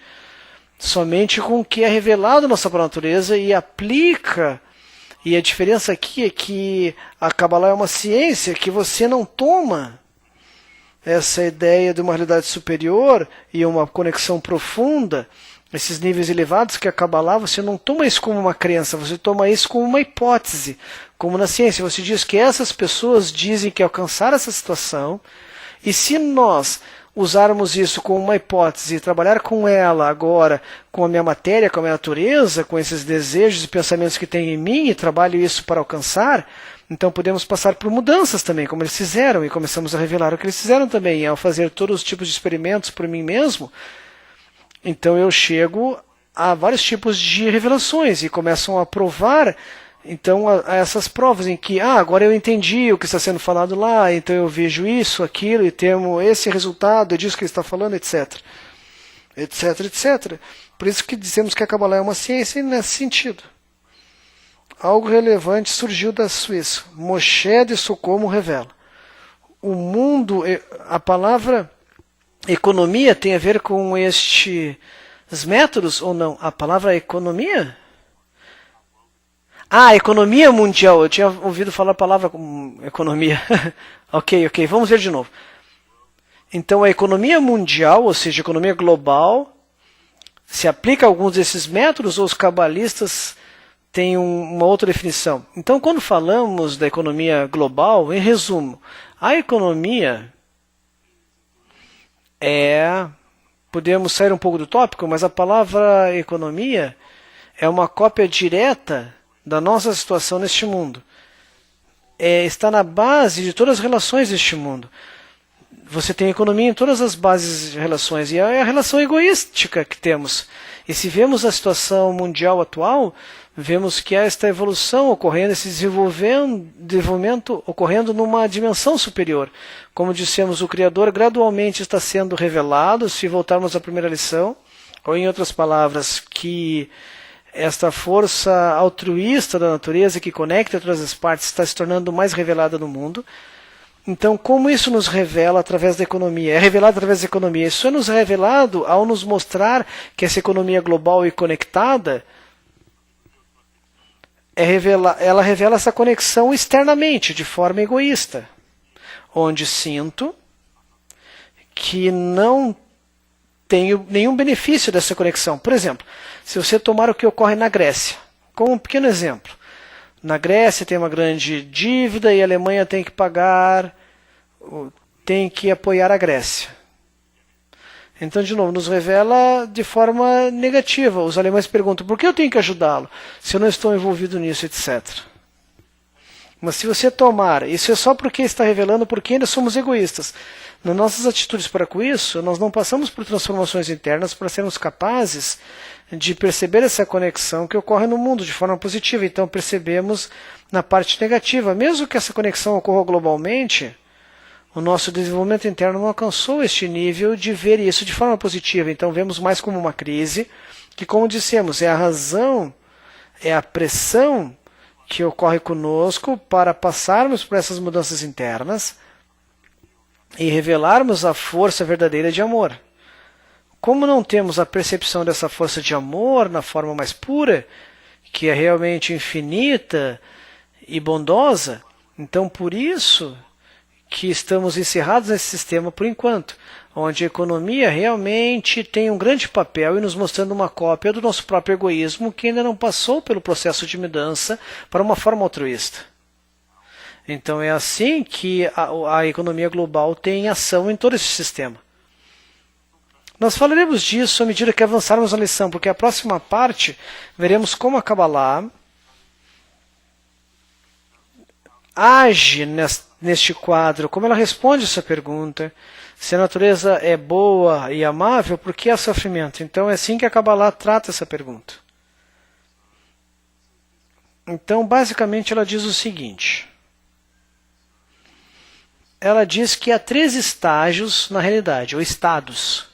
somente com o que é revelado na nossa própria natureza e aplica. E a diferença aqui é que a Kabbalah é uma ciência que você não toma essa ideia de uma realidade superior e uma conexão profunda, esses níveis elevados que a Kabbalah, você não toma isso como uma crença, você toma isso como uma hipótese, como na ciência. Você diz que essas pessoas dizem que alcançaram essa situação, e se nós usarmos isso como uma hipótese e trabalhar com ela agora, com a minha matéria, com a minha natureza, com esses desejos e pensamentos que tenho em mim, e trabalho isso para alcançar, então podemos passar por mudanças também, como eles fizeram, e começamos a revelar o que eles fizeram também, ao fazer todos os tipos de experimentos por mim mesmo. Então eu chego a vários tipos de revelações e começam a provar então a essas provas em que agora eu entendi o que está sendo falado lá, então eu vejo isso, aquilo e temo esse resultado disso que ele está falando, etc. Etc, etc. Por isso que dizemos que a Kabbalah é uma ciência nesse sentido. Algo relevante surgiu da Suíça. Moshe de Socomo revela. O mundo, a palavra economia tem a ver com estes métodos ou não? A palavra economia? Economia mundial. Eu tinha ouvido falar a palavra economia. ok, vamos ver de novo. Então a economia mundial, ou seja, a economia global, se aplica a alguns desses métodos ou os cabalistas têm uma outra definição? Então quando falamos da economia global, em resumo, a economia podemos sair um pouco do tópico, mas a palavra economia é uma cópia direta da nossa situação neste mundo. Está na base de todas as relações deste mundo. você tem economia em todas as bases de relações, e é a relação egoística que temos. E se vemos a situação mundial atual, vemos que há esta evolução ocorrendo, esse desenvolvimento ocorrendo numa dimensão superior. Como dissemos, o Criador gradualmente está sendo revelado, se voltarmos à primeira lição, ou em outras palavras, que esta força altruísta da natureza que conecta todas as partes está se tornando mais revelada no mundo. Então, como isso nos revela através da economia? É revelado através da economia. Isso é nos revelado ao nos mostrar que essa economia global e conectada, ela revela essa conexão externamente, de forma egoísta, onde sinto que não tenho nenhum benefício dessa conexão. Por exemplo, se você tomar o que ocorre na Grécia, como um pequeno exemplo. Na Grécia tem uma grande dívida e a Alemanha tem que pagar, tem que apoiar a Grécia. Então, de novo, nos revela de forma negativa. Os alemães perguntam, por que eu tenho que ajudá-lo se eu não estou envolvido nisso, etc. Mas se você tomar, isso é só porque está revelando porque ainda somos egoístas. Nas nossas atitudes para com isso, nós não passamos por transformações internas para sermos capazes de perceber essa conexão que ocorre no mundo de forma positiva. Então percebemos na parte negativa. Mesmo que essa conexão ocorra globalmente, o nosso desenvolvimento interno não alcançou este nível de ver isso de forma positiva. Então vemos mais como uma crise, que, como dissemos, é a razão, é a pressão que ocorre conosco para passarmos por essas mudanças internas e revelarmos a força verdadeira de amor. Como não temos a percepção dessa força de amor na forma mais pura, que é realmente infinita e bondosa, então por isso que estamos encerrados nesse sistema por enquanto, onde a economia realmente tem um grande papel e nos mostrando uma cópia do nosso próprio egoísmo que ainda não passou pelo processo de mudança para uma forma altruísta. Então é assim que a economia global tem ação em todo esse sistema. Nós falaremos disso à medida que avançarmos na lição, porque a próxima parte veremos como a Kabbalah age neste quadro, como ela responde essa pergunta, se a natureza é boa e amável, por que há sofrimento? Então é assim que a Kabbalah trata essa pergunta. Então, basicamente, ela diz o seguinte. Ela diz que há 3 estágios na realidade, ou estados.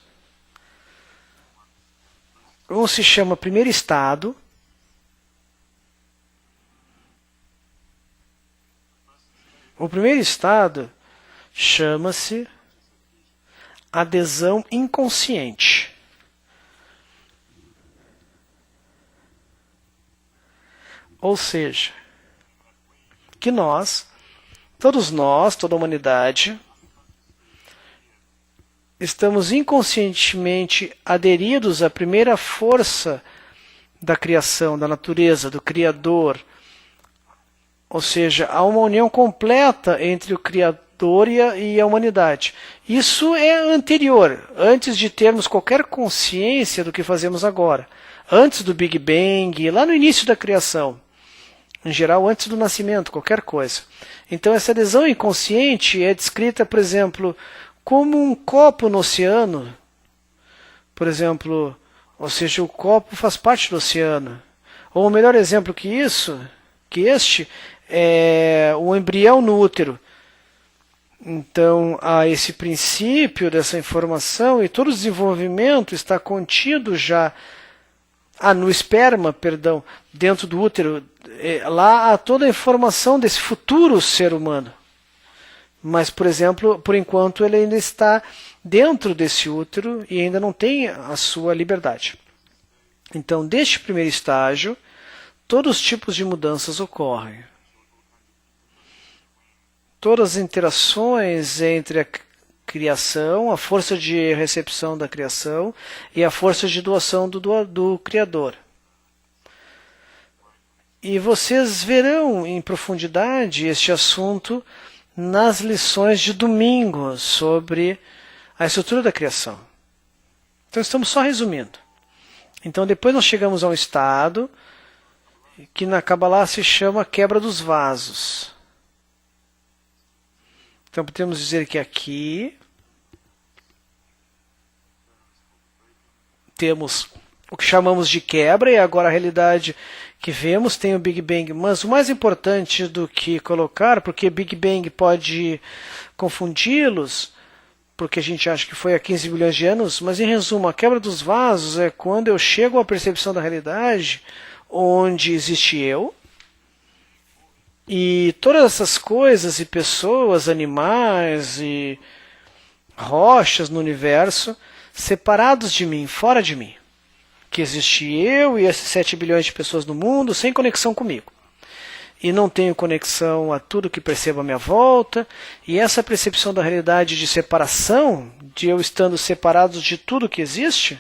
Um se chama primeiro estado. O primeiro estado chama-se adesão inconsciente. Ou seja, que todos nós, toda a humanidade, estamos inconscientemente aderidos à primeira força da criação, da natureza, do Criador. Ou seja, há uma união completa entre o Criador e a humanidade. Isso é anterior, antes de termos qualquer consciência do que fazemos agora. Antes do Big Bang, lá no início da criação. Em geral, antes do nascimento, qualquer coisa. Então, essa adesão inconsciente é descrita, por exemplo, como um copo no oceano. Por exemplo, ou seja, o copo faz parte do oceano. Ou um melhor exemplo que este, é o embrião no útero. Então, há esse princípio dessa informação e todo o desenvolvimento está contido já no esperma, dentro do útero. Lá há toda a informação desse futuro ser humano. Mas, por exemplo, por enquanto ele ainda está dentro desse útero e ainda não tem a sua liberdade. Então, deste primeiro estágio, todos os tipos de mudanças ocorrem. Todas as interações entre a criação, a força de recepção da criação e a força de doação do Criador. E vocês verão em profundidade este assunto nas lições de domingo sobre a estrutura da criação. Então estamos só resumindo. Então depois nós chegamos a um estado que na Kabbalah se chama quebra dos vasos. Então podemos dizer que aqui temos o que chamamos de quebra, e agora a realidade que vemos tem o Big Bang. Mas o mais importante do que colocar, porque Big Bang pode confundi-los, porque a gente acha que foi há 15 bilhões de anos, mas em resumo, a quebra dos vasos é quando eu chego à percepção da realidade onde existe eu, e todas essas coisas e pessoas, animais e rochas no universo separados de mim, fora de mim. Que existe eu e esses 7 bilhões de pessoas no mundo sem conexão comigo. E não tenho conexão a tudo que percebo à minha volta. E essa percepção da realidade de separação, de eu estando separado de tudo que existe,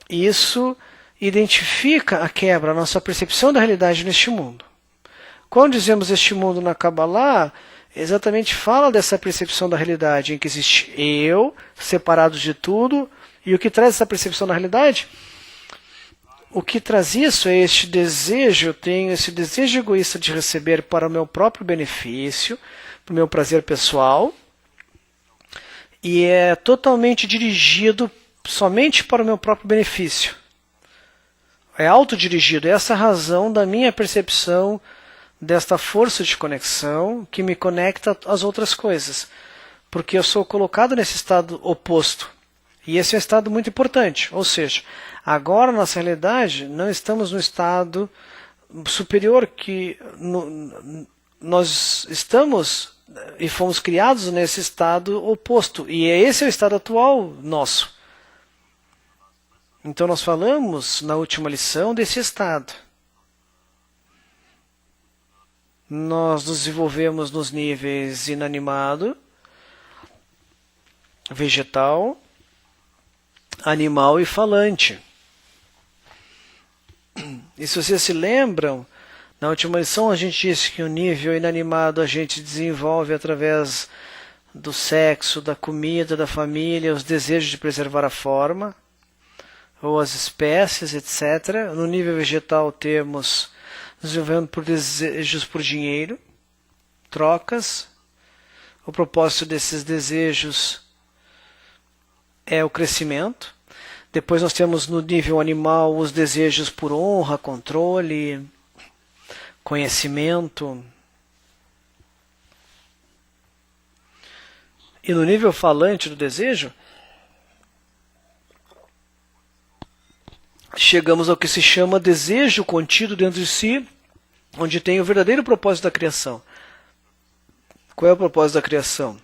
isso identifica a quebra, a nossa percepção da realidade neste mundo. Quando dizemos este mundo na Kabbalah, exatamente fala dessa percepção da realidade, em que existe eu, separado de tudo, e o que traz essa percepção da realidade? O que traz isso é este desejo, eu tenho esse desejo egoísta de receber para o meu próprio benefício, para o meu prazer pessoal, e é totalmente dirigido somente para o meu próprio benefício. É autodirigido, é essa a razão da minha percepção desta força de conexão que me conecta às outras coisas. Porque eu sou colocado nesse estado oposto. E esse é um estado muito importante. Ou seja, agora, na nossa realidade, não estamos no estado superior que nós estamos e fomos criados nesse estado oposto. E esse é o estado atual nosso. Então nós falamos na última lição desse estado. Nós nos desenvolvemos nos níveis inanimado, vegetal, animal e falante. E se vocês se lembram, na última lição a gente disse que o nível inanimado a gente desenvolve através do sexo, da comida, da família, os desejos de preservar a forma, ou as espécies, etc. No nível vegetal temos desenvolvendo por desejos por dinheiro, trocas. O propósito desses desejos é o crescimento. Depois nós temos no nível animal os desejos por honra, controle, conhecimento. E no nível falante do desejo, chegamos ao que se chama desejo contido dentro de si, onde tem o verdadeiro propósito da criação. Qual é o propósito da criação?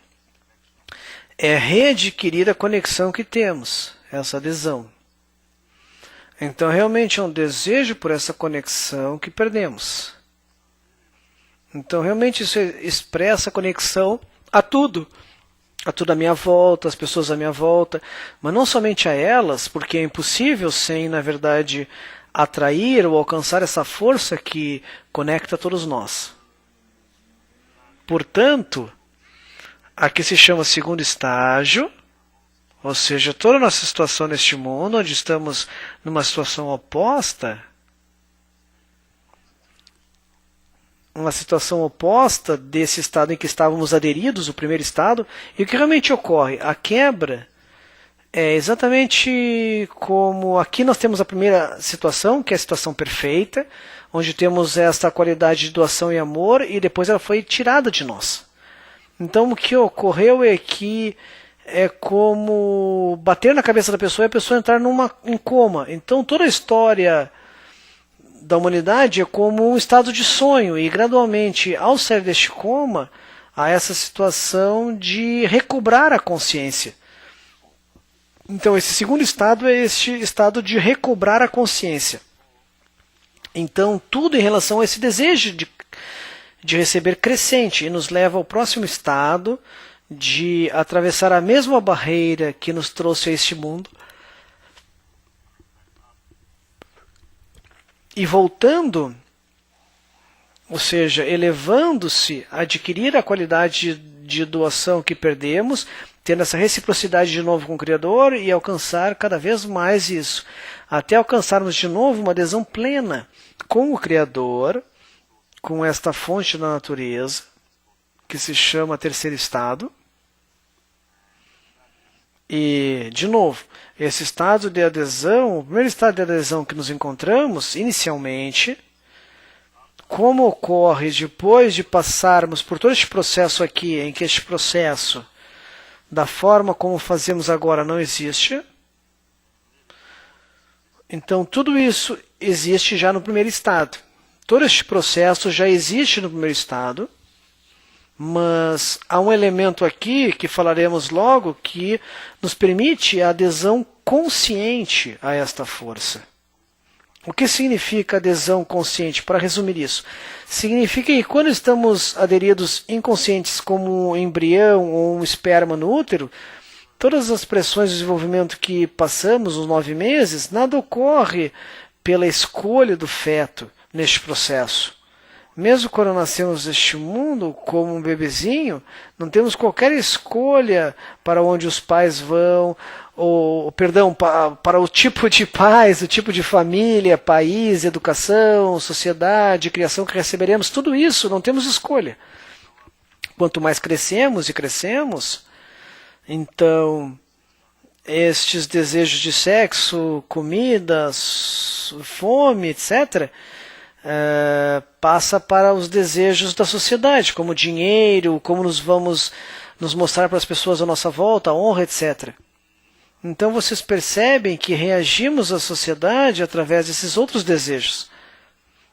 É readquirir a conexão que temos, essa adesão. Então realmente é um desejo por essa conexão que perdemos. Então realmente isso expressa a conexão a tudo à minha volta, às pessoas à minha volta, mas não somente a elas, porque é impossível sem, na verdade, atrair ou alcançar essa força que conecta todos nós. Portanto, aqui se chama segundo estágio, ou seja, toda a nossa situação neste mundo, onde estamos numa situação oposta, uma situação oposta desse estado em que estávamos aderidos, o primeiro estado, e o que realmente ocorre? A quebra é exatamente como aqui nós temos a primeira situação, que é a situação perfeita, onde temos esta qualidade de doação e amor, e depois ela foi tirada de nós. Então o que ocorreu é que é como bater na cabeça da pessoa e a pessoa entrar em coma. Então toda a história da humanidade é como um estado de sonho, e gradualmente, ao sair deste coma, há essa situação de recobrar a consciência. Então esse segundo estado é este estado de recobrar a consciência. Então tudo em relação a esse desejo de receber crescente, e nos leva ao próximo estado de atravessar a mesma barreira que nos trouxe a este mundo, e voltando, ou seja, elevando-se, adquirir a qualidade de doação que perdemos, tendo essa reciprocidade de novo com o Criador e alcançar cada vez mais isso, até alcançarmos de novo uma adesão plena com o Criador, com esta fonte da natureza, que se chama terceiro estado. E, de novo, esse estado de adesão, o primeiro estado de adesão que nos encontramos, inicialmente, como ocorre depois de passarmos por todo este processo aqui, em que este processo, da forma como fazemos agora, não existe. Então, tudo isso existe já no primeiro estado. Todo este processo já existe no primeiro estado, mas há um elemento aqui que falaremos logo que nos permite a adesão consciente a esta força. O que significa adesão consciente? Para resumir isso, significa que quando estamos aderidos inconscientes como um embrião ou um esperma no útero, todas as pressões de desenvolvimento que passamos nos 9 meses, nada ocorre pela escolha do feto neste processo. Mesmo quando nascemos neste mundo, como um bebezinho, não temos qualquer escolha para onde os pais vão, ou, perdão, para o tipo de pais, o tipo de família, país, educação, sociedade, criação que receberemos, tudo isso não temos escolha. Quanto mais crescemos e crescemos, então estes desejos de sexo, comida, fome, etc., passa para os desejos da sociedade, como dinheiro, como nos vamos nos mostrar para as pessoas à nossa volta, a honra, etc. Então vocês percebem que reagimos à sociedade através desses outros desejos.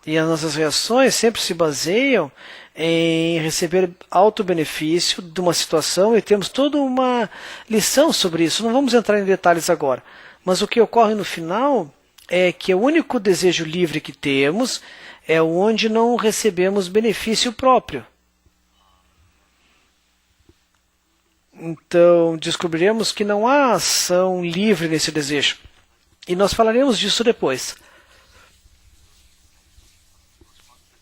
E as nossas reações sempre se baseiam em receber auto-benefício de uma situação e temos toda uma lição sobre isso. Não vamos entrar em detalhes agora. Mas o que ocorre no final é que o único desejo livre que temos é onde não recebemos benefício próprio. Então, descobriremos que não há ação livre nesse desejo. E nós falaremos disso depois.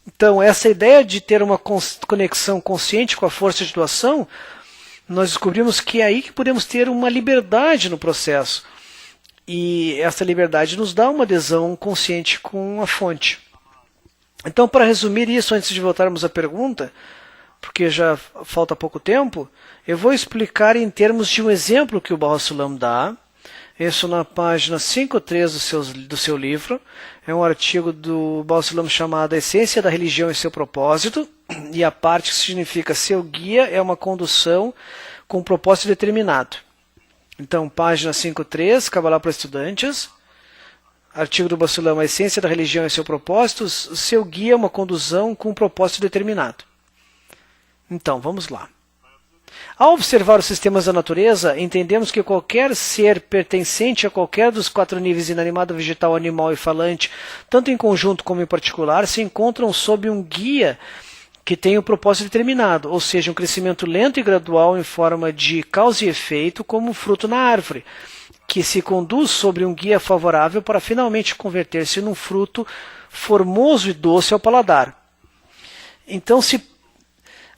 Então, essa ideia de ter uma conexão consciente com a força de doação, nós descobrimos que é aí que podemos ter uma liberdade no processo. E essa liberdade nos dá uma adesão consciente com a fonte. Então, para resumir isso, antes de voltarmos à pergunta, porque já falta pouco tempo, eu vou explicar em termos de um exemplo que o Baha 'Ullam dá. Isso na página 5.3 do seu livro. É um artigo do Baha 'Ullam chamado A Essência da Religião e Seu Propósito. E a parte que significa seu guia é uma condução com um propósito determinado. Então, página 5.3, Kabbalah para estudantes. Artigo do Baha 'Ullam, A Essência da Religião e Seu Propósito. Seu guia é uma condução com um propósito determinado. Então, vamos lá. Ao observar os sistemas da natureza, entendemos que qualquer ser pertencente a qualquer dos 4 níveis inanimado, vegetal, animal e falante, tanto em conjunto como em particular, se encontram sob um guia que tem um propósito determinado, ou seja, um crescimento lento e gradual em forma de causa e efeito, como um fruto na árvore, que se conduz sobre um guia favorável para finalmente converter-se num fruto formoso e doce ao paladar. Então,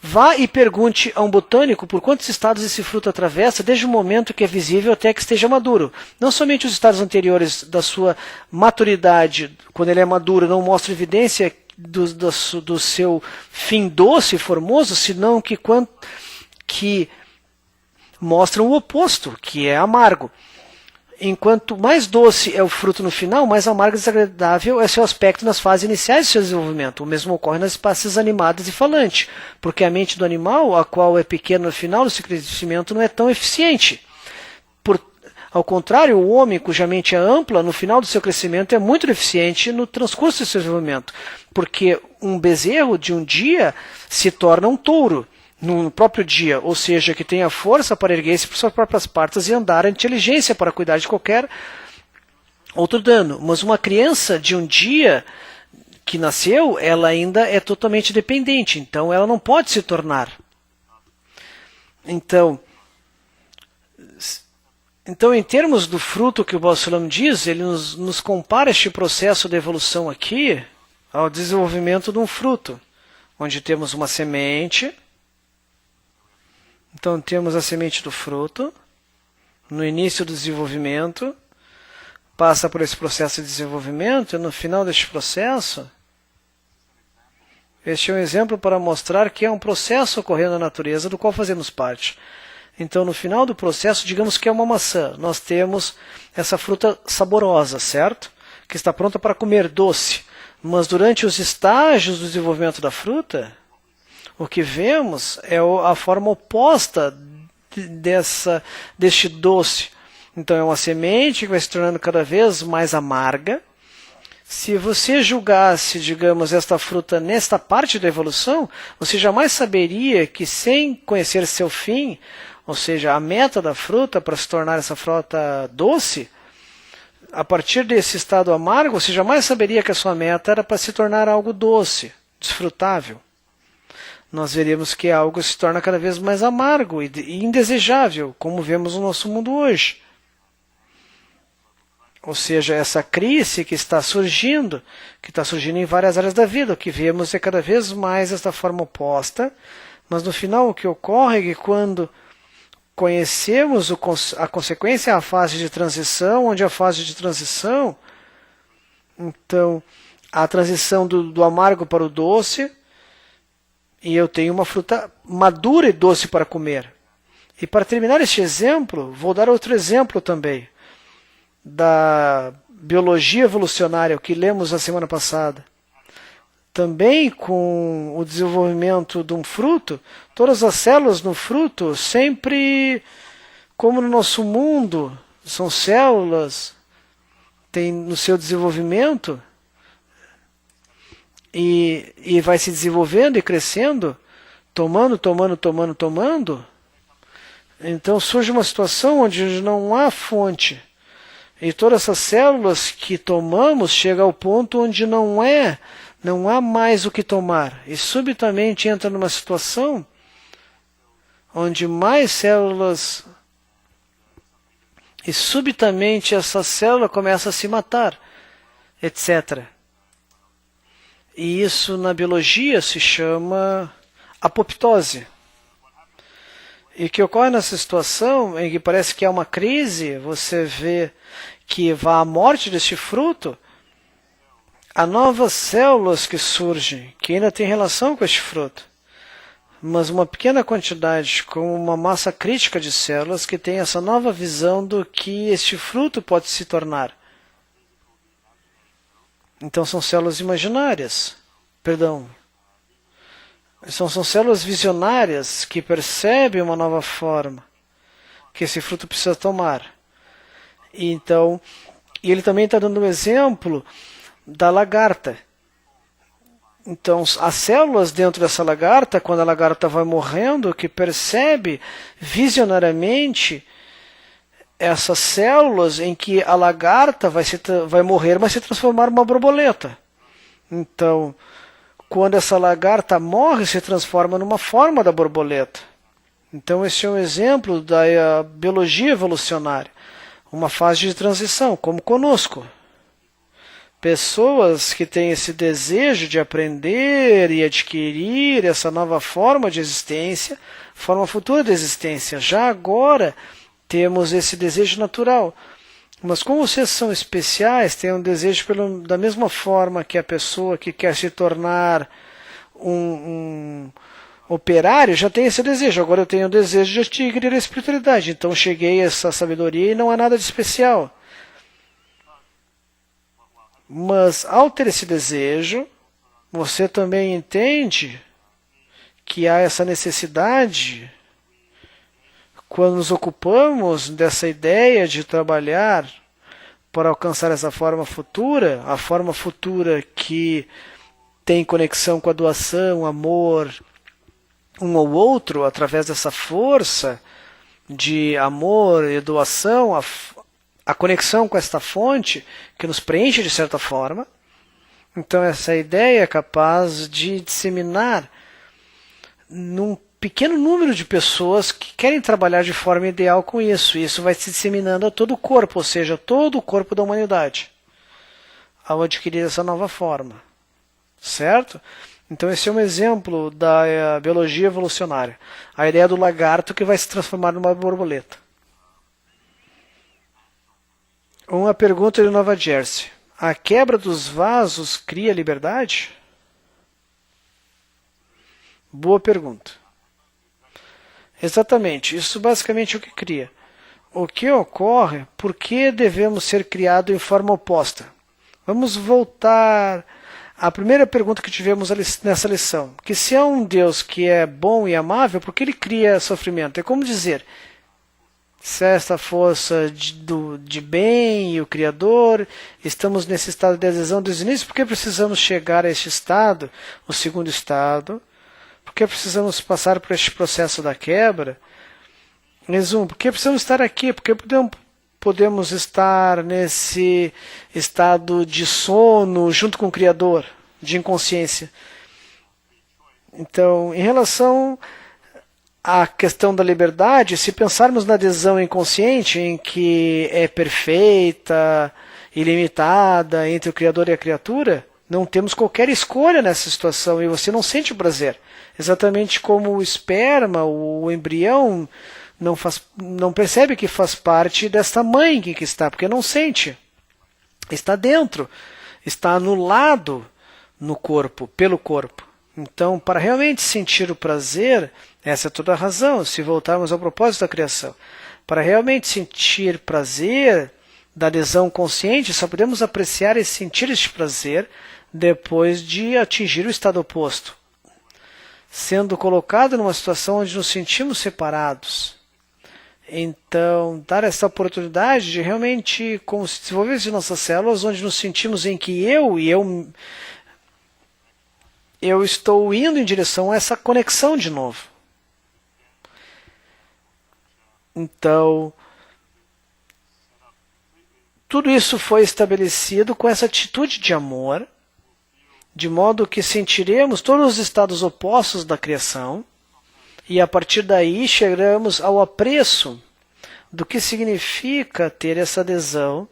vá e pergunte a um botânico por quantos estados esse fruto atravessa, desde o momento que é visível até que esteja maduro. Não somente os estados anteriores da sua maturidade, quando ele é maduro, não mostram evidência do seu fim doce e formoso, senão que mostram o oposto, que é amargo. Enquanto mais doce é o fruto no final, mais amargo e desagradável é seu aspecto nas fases iniciais de seu desenvolvimento. O mesmo ocorre nas espécies animadas e falantes, porque a mente do animal, a qual é pequena no final do seu crescimento, não é tão eficiente. Ao contrário, o homem, cuja mente é ampla, no final do seu crescimento é muito eficiente no transcurso do seu desenvolvimento, porque um bezerro de um dia se torna um touro no próprio dia, ou seja, que tem a força para erguer-se por suas próprias partes e andar, a inteligência para cuidar de qualquer outro dano. Mas uma criança de um dia que nasceu, ela ainda é totalmente dependente, então ela não pode se tornar. Então, em termos do fruto que o Baha 'Ullam diz, ele nos compara este processo de evolução aqui ao desenvolvimento de um fruto, onde temos uma semente. Então, temos a semente do fruto, no início do desenvolvimento, passa por esse processo de desenvolvimento, e no final deste processo, este é um exemplo para mostrar que é um processo ocorrendo na natureza do qual fazemos parte. Então, no final do processo, digamos que é uma maçã. Nós temos essa fruta saborosa, certo? Que está pronta para comer, doce. Mas durante os estágios do desenvolvimento da fruta, o que vemos é a forma oposta deste doce. Então, é uma semente que vai se tornando cada vez mais amarga. Se você julgasse, digamos, esta fruta nesta parte da evolução, você jamais saberia que, sem conhecer seu fim, ou seja, a meta da fruta para se tornar essa fruta doce, a partir desse estado amargo, você jamais saberia que a sua meta era para se tornar algo doce, desfrutável. Nós veremos que algo se torna cada vez mais amargo e indesejável, como vemos no nosso mundo hoje. Ou seja, essa crise que está surgindo em várias áreas da vida, o que vemos é cada vez mais esta forma oposta, mas no final o que ocorre é que quando conhecemos a consequência, a fase de transição, onde a fase de transição, então, a transição do amargo para o doce, e eu tenho uma fruta madura e doce para comer. E para terminar este exemplo, vou dar outro exemplo também, da biologia evolucionária, o que lemos na semana passada. Também com o desenvolvimento de um fruto, todas as células no fruto, sempre como no nosso mundo, são células, tem no seu desenvolvimento, e vai se desenvolvendo e crescendo, tomando. Então surge uma situação onde não há fonte. E todas essas células que tomamos chegam ao ponto onde não há mais o que tomar. E subitamente entra numa situação onde mais células... E subitamente essa célula começa a se matar, etc. E isso na biologia se chama apoptose. E o que ocorre nessa situação, em que parece que há uma crise, você vê que vai à morte deste fruto, há novas células que surgem, que ainda têm relação com este fruto. Mas uma pequena quantidade, com uma massa crítica de células que tem essa nova visão do que este fruto pode se tornar. Então são células imaginárias. São células visionárias que percebem uma nova forma que esse fruto precisa tomar. E ele também está dando um exemplo da lagarta. Então, as células dentro dessa lagarta, quando a lagarta vai morrendo, que percebe visionariamente essas células em que a lagarta vai morrer, mas se transformar numa borboleta. Então, quando essa lagarta morre, se transforma numa forma da borboleta. Então, esse é um exemplo da biologia evolucionária. Uma fase de transição, como conosco. Pessoas que têm esse desejo de aprender e adquirir essa nova forma de existência, forma futura de existência. Já agora temos esse desejo natural. Mas como vocês são especiais, têm um desejo da mesma forma que a pessoa que quer se tornar um operário, já tem esse desejo. Agora eu tenho o desejo de adquirir a espiritualidade. Então cheguei a essa sabedoria e não há nada de especial. Mas ao ter esse desejo, você também entende que há essa necessidade, quando nos ocupamos dessa ideia de trabalhar para alcançar essa forma futura, a forma futura que tem conexão com a doação, amor, um ao outro, através dessa força de amor e doação, a conexão com esta fonte que nos preenche de certa forma. Então essa ideia é capaz de disseminar num pequeno número de pessoas que querem trabalhar de forma ideal com isso. E isso vai se disseminando a todo o corpo, ou seja, todo o corpo da humanidade, ao adquirir essa nova forma. Certo? Então esse é um exemplo da biologia evolucionária. A ideia do lagarto que vai se transformar numa borboleta. Uma pergunta de Nova Jersey. A quebra dos vasos cria liberdade? Boa pergunta. Exatamente, isso basicamente é o que cria. O que ocorre, por que devemos ser criados em forma oposta? Vamos voltar à primeira pergunta que tivemos nessa lição. Que se há um Deus que é bom e amável, por que ele cria sofrimento? É como dizer, se esta força de bem e o Criador, estamos nesse estado de adesão desde o início, por que precisamos chegar a este estado, o segundo estado? Por que precisamos passar por este processo da quebra? Resumo, por que precisamos estar aqui? Por que podemos estar nesse estado de sono junto com o Criador, de inconsciência? Então, em relação à questão da liberdade, se pensarmos na adesão inconsciente, em que é perfeita, ilimitada entre o Criador e a criatura, não temos qualquer escolha nessa situação e você não sente o prazer. Exatamente como o esperma, o embrião, não percebe que faz parte desta mãe que está, porque não sente. Está dentro, está anulado no corpo, pelo corpo. Então, para realmente sentir o prazer, essa é toda a razão, se voltarmos ao propósito da criação. Para realmente sentir prazer da adesão consciente, só podemos apreciar e sentir este prazer depois de atingir o estado oposto, sendo colocado numa situação onde nos sentimos separados. Então, dar essa oportunidade de realmente como se desenvolver em nossas células, onde nos sentimos em que eu estou indo em direção a essa conexão de novo. Então, tudo isso foi estabelecido com essa atitude de amor, de modo que sentiremos todos os estados opostos da criação, e a partir daí chegamos ao apreço do que significa ter essa adesão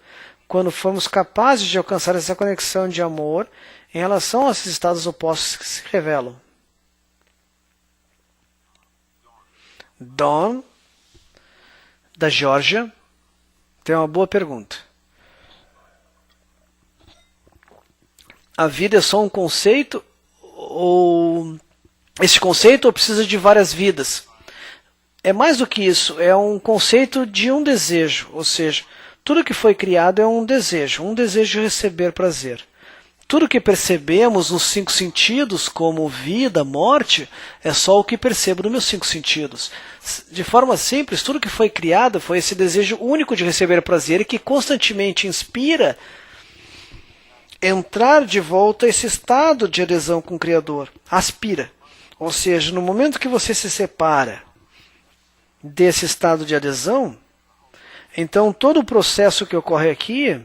quando formos capazes de alcançar essa conexão de amor em relação a esses estados opostos que se revelam. Don, da Geórgia, tem uma boa pergunta. A vida é só um conceito ou esse conceito precisa de várias vidas? É mais do que isso, é um conceito de um desejo, ou seja, tudo que foi criado é um desejo de receber prazer. Tudo que percebemos nos 5 sentidos, como vida, morte, é só o que percebo nos meus 5 sentidos. De forma simples, tudo que foi criado foi esse desejo único de receber prazer e que constantemente inspira entrar de volta a esse estado de adesão com o Criador. Aspira. Ou seja, no momento que você se separa desse estado de adesão, então todo o processo que ocorre aqui,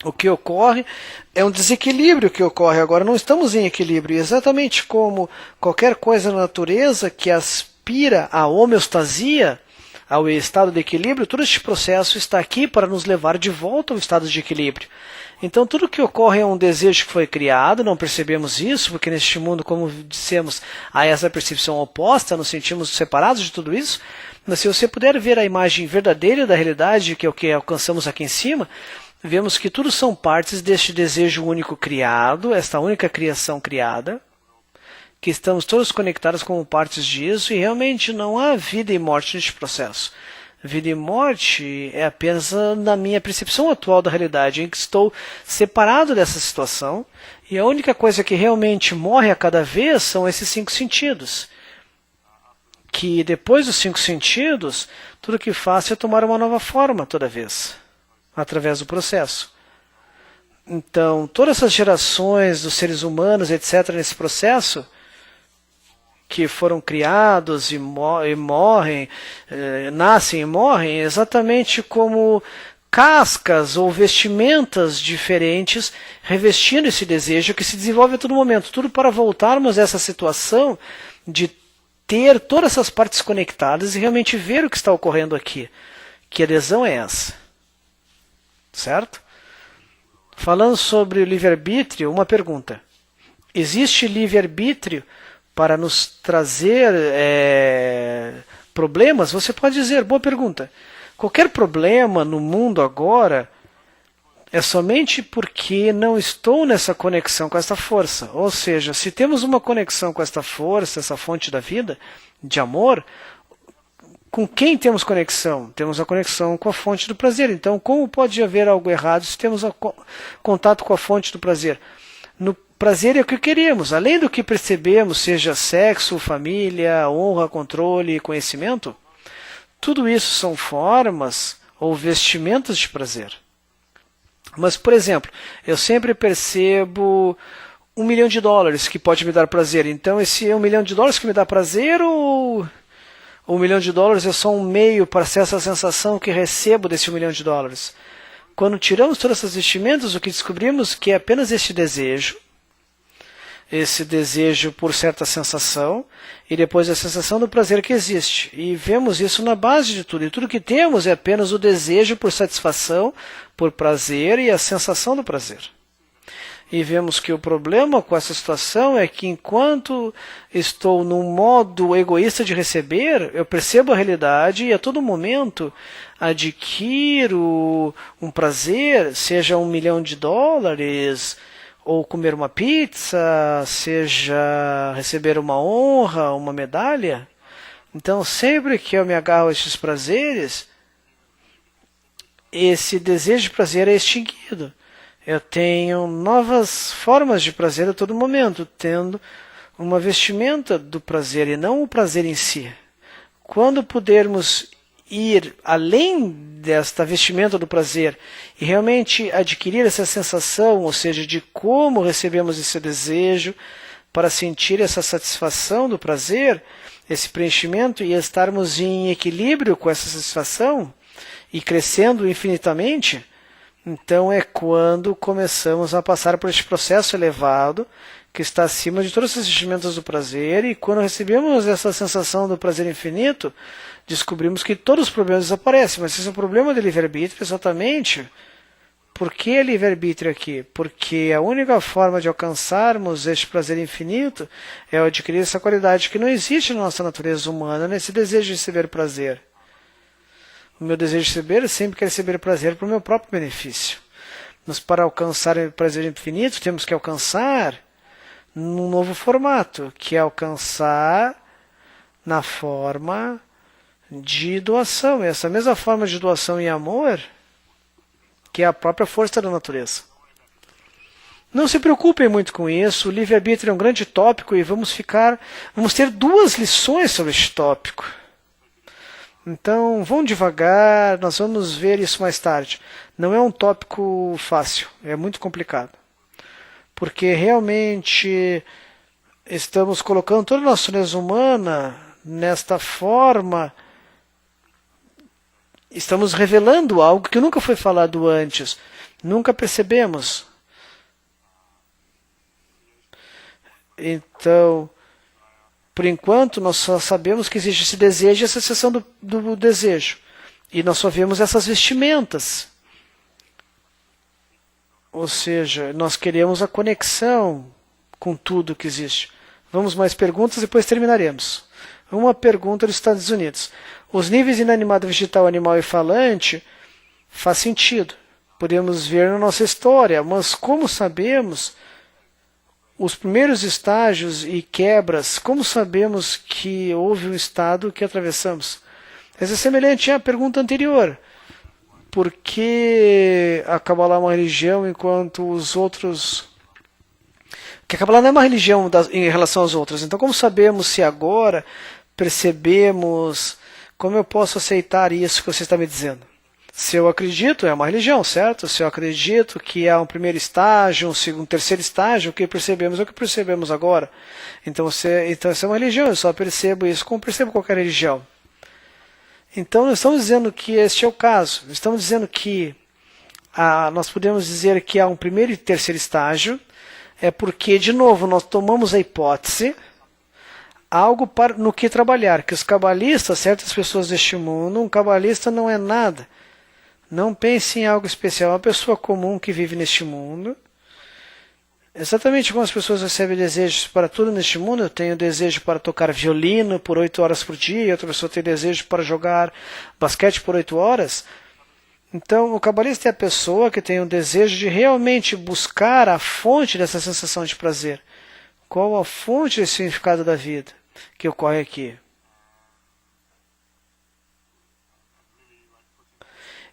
o que ocorre é um desequilíbrio que ocorre agora. Não estamos em equilíbrio. Exatamente como qualquer coisa na natureza que aspira à homeostasia, ao estado de equilíbrio, todo este processo está aqui para nos levar de volta ao estado de equilíbrio. Então tudo que ocorre é um desejo que foi criado, não percebemos isso, porque neste mundo, como dissemos, há essa percepção oposta, nos sentimos separados de tudo isso, mas se você puder ver a imagem verdadeira da realidade, que é o que alcançamos aqui em cima, vemos que tudo são partes deste desejo único criado, esta única criação criada, que estamos todos conectados como partes disso, e realmente não há vida e morte neste processo. Vida e morte é apenas na minha percepção atual da realidade, em que estou separado dessa situação, e a única coisa que realmente morre a cada vez são esses 5 sentidos. Que depois dos 5 sentidos, tudo que faço é tomar uma nova forma toda vez, através do processo. Então, todas essas gerações dos seres humanos, etc., nesse processo, que foram criados e morrem, nascem e morrem, exatamente como cascas ou vestimentas diferentes, revestindo esse desejo que se desenvolve a todo momento. Tudo para voltarmos a essa situação de ter todas essas partes conectadas e realmente ver o que está ocorrendo aqui. Que adesão é essa? Certo? Falando sobre o livre-arbítrio, uma pergunta. Existe livre-arbítrio para nos trazer problemas? Você pode dizer, boa pergunta. Qualquer problema no mundo agora é somente porque não estou nessa conexão com essa força. Ou seja, se temos uma conexão com esta força, essa fonte da vida, de amor, Com quem temos conexão? Temos a conexão com a fonte do prazer. Então, como pode haver algo errado se temos contato com a fonte do prazer? No prazer é o que queremos. Além do que percebemos, seja sexo, família, honra, controle, conhecimento, tudo isso são formas ou vestimentas de prazer. Mas, por exemplo, eu sempre percebo $1 milhão que pode me dar prazer. Então, esse é $1 milhão que me dá prazer ou $1 milhão é só um meio para ser essa sensação que recebo desse $1 milhão? Quando tiramos todas essas vestimentas, o que descobrimos que é apenas esse desejo por certa sensação, e depois a sensação do prazer que existe. E vemos isso na base de tudo. E tudo que temos é apenas o desejo por satisfação, por prazer e a sensação do prazer. E vemos que o problema com essa situação é que enquanto estou num modo egoísta de receber, eu percebo a realidade e a todo momento adquiro um prazer, seja $1 milhão, ou comer uma pizza, seja receber uma honra, uma medalha. Então, sempre que eu me agarro a esses prazeres, esse desejo de prazer é extinguido. Eu tenho novas formas de prazer a todo momento, tendo uma vestimenta do prazer e não o prazer em si. Quando pudermos ir além desta vestimenta do prazer e realmente adquirir essa sensação, ou seja, de como recebemos esse desejo, para sentir essa satisfação do prazer, esse preenchimento e estarmos em equilíbrio com essa satisfação e crescendo infinitamente, então é quando começamos a passar por este processo elevado que está acima de todos os sentimentos do prazer, e quando recebemos essa sensação do prazer infinito, descobrimos que todos os problemas desaparecem. Mas esse é um problema de livre-arbítrio exatamente. Por que livre-arbítrio aqui? Porque a única forma de alcançarmos este prazer infinito é adquirir essa qualidade que não existe na nossa natureza humana, nesse desejo de receber prazer. O meu desejo de receber sempre quer receber prazer para o meu próprio benefício. Mas para alcançar o prazer infinito, temos que alcançar num novo formato, que é alcançar na forma de doação. E essa mesma forma de doação e amor, que é a própria força da natureza. Não se preocupem muito com isso, o livre-arbítrio é um grande tópico e vamos ter 2 lições sobre este tópico. Então, vão devagar, nós vamos ver isso mais tarde. Não é um tópico fácil, é muito complicado. Porque realmente estamos colocando toda a nossa natureza humana nesta forma, estamos revelando algo que nunca foi falado antes, nunca percebemos. Então, por enquanto, nós só sabemos que existe esse desejo e essa sensação do desejo. E nós só vemos essas vestimentas. Ou seja, nós queremos a conexão com tudo que existe. Vamos mais perguntas e depois terminaremos. Uma pergunta dos Estados Unidos. Os níveis inanimado, vegetal, animal e falante faz sentido. Podemos ver na nossa história, mas como sabemos os primeiros estágios e quebras, como sabemos que houve um estado que atravessamos? Essa é semelhante à pergunta anterior. Por que a Kabbalah é uma religião enquanto os outros... Que a Kabbalah não é uma religião em relação às outras. Então, como sabemos se agora percebemos... Como eu posso aceitar isso que você está me dizendo? Se eu acredito, é uma religião, certo? Se eu acredito que há um primeiro estágio, um terceiro estágio, o que percebemos é o que percebemos agora. Então, isso é uma religião, eu só percebo isso como percebo qualquer religião. Então, não estamos dizendo que este é o caso. Estamos dizendo que nós podemos dizer que há um primeiro e terceiro estágio, é porque, de novo, nós tomamos a hipótese, algo no que trabalhar, que os cabalistas, certas pessoas deste mundo, um cabalista não é nada. Não pense em algo especial, uma pessoa comum que vive neste mundo. Exatamente como as pessoas recebem desejos para tudo neste mundo, eu tenho desejo para tocar violino por 8 horas por dia, outra pessoa tem desejo para jogar basquete por 8 horas. Então, o cabalista é a pessoa que tem o desejo de realmente buscar a fonte dessa sensação de prazer. Qual a fonte desse significado da vida que ocorre aqui?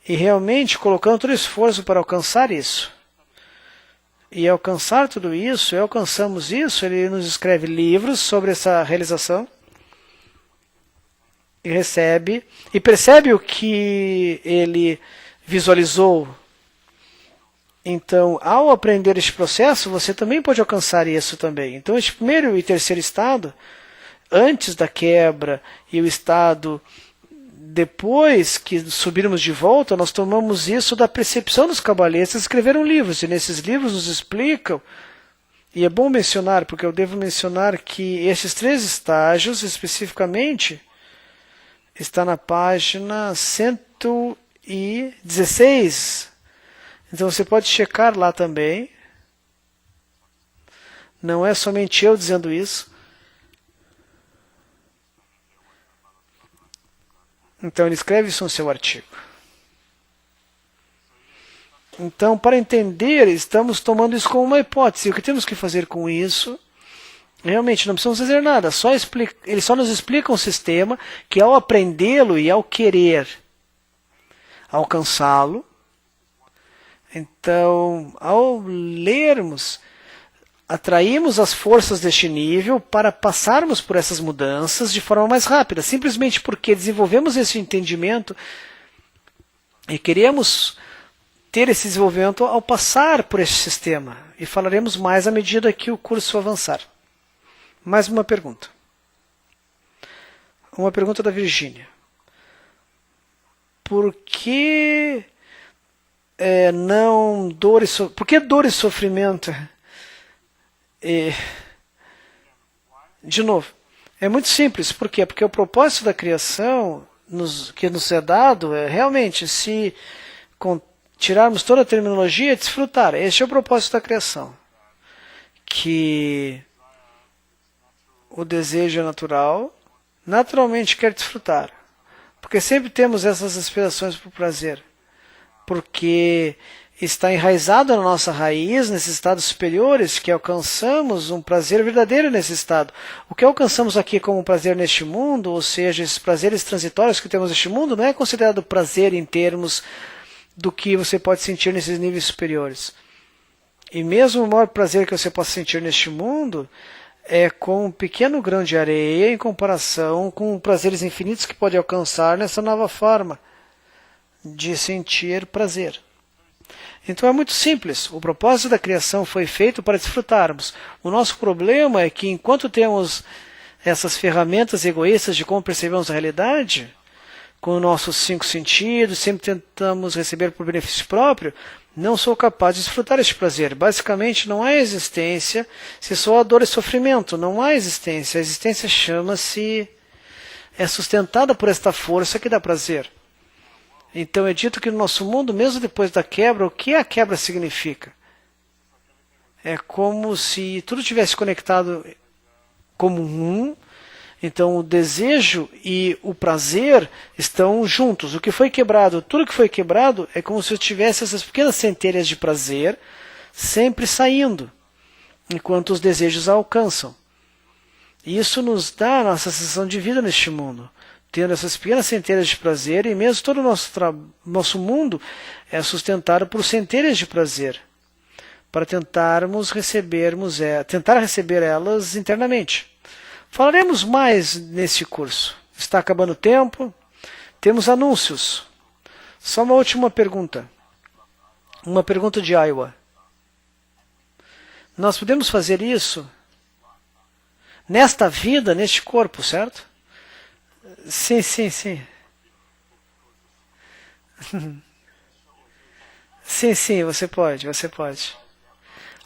e realmente colocando todo esforço para alcançar isso. E alcançar tudo isso, e alcançamos isso, ele nos escreve livros sobre essa realização, e recebe, e percebe o que ele visualizou. Então, ao aprender este processo, você também pode alcançar isso também. Então, este primeiro e terceiro estado, antes da quebra, e o estado depois que subirmos de volta, nós tomamos isso da percepção dos cabalistas, escreveram livros, e nesses livros nos explicam, e é bom mencionar, porque eu devo mencionar que esses 3 estágios, especificamente, está na página 116. Então você pode checar lá também. Não é somente eu dizendo isso. Então ele escreve isso no seu artigo. Então, para entender, estamos tomando isso como uma hipótese. O que temos que fazer com isso? Realmente, não precisamos fazer nada. Ele só nos explica um sistema que, ao aprendê-lo e ao querer alcançá-lo, então, ao lermos, atraímos as forças deste nível para passarmos por essas mudanças de forma mais rápida, simplesmente porque desenvolvemos esse entendimento e queremos ter esse desenvolvimento ao passar por este sistema. E falaremos mais à medida que o curso avançar. Mais uma pergunta. Uma pergunta da Virgínia. Por que por que dor e sofrimento? De novo, é muito simples. Por quê? Porque o propósito da criação que nos é dado é realmente, se tirarmos toda a terminologia, é desfrutar. Este é o propósito da criação. Que o desejo é natural, naturalmente quer desfrutar. Porque sempre temos essas aspirações por prazer. Porque está enraizado na nossa raiz, nesses estados superiores, que alcançamos um prazer verdadeiro nesse estado. O que alcançamos aqui como prazer neste mundo, ou seja, esses prazeres transitórios que temos neste mundo, não é considerado prazer em termos do que você pode sentir nesses níveis superiores. E mesmo o maior prazer que você possa sentir neste mundo é com um pequeno grão de areia em comparação com prazeres infinitos que pode alcançar nessa nova forma de sentir prazer. Então é muito simples. O propósito da criação foi feito para desfrutarmos. O nosso problema é que enquanto temos essas ferramentas egoístas de como percebemos a realidade, com os nossos 5 sentidos, sempre tentamos receber por benefício próprio, não sou capaz de desfrutar este prazer. Basicamente, não há existência se só há dor e sofrimento. Não há existência. A existência é sustentada por esta força que dá prazer. Então é dito que no nosso mundo, mesmo depois da quebra, o que a quebra significa? É como se tudo tivesse conectado como um. Então o desejo e o prazer estão juntos. O que foi quebrado, tudo que foi quebrado é como se eu tivesse essas pequenas centelhas de prazer sempre saindo, enquanto os desejos a alcançam. E isso nos dá a nossa sensação de vida neste mundo, tendo essas pequenas centelhas de prazer, e mesmo todo o nosso mundo é sustentado por centelhas de prazer, para tentar receber elas internamente. Falaremos mais nesse curso. Está acabando o tempo. Temos anúncios. Só uma última pergunta. Uma pergunta de Iowa. Nós podemos fazer isso nesta vida, neste corpo, certo? Sim. Sim, você pode.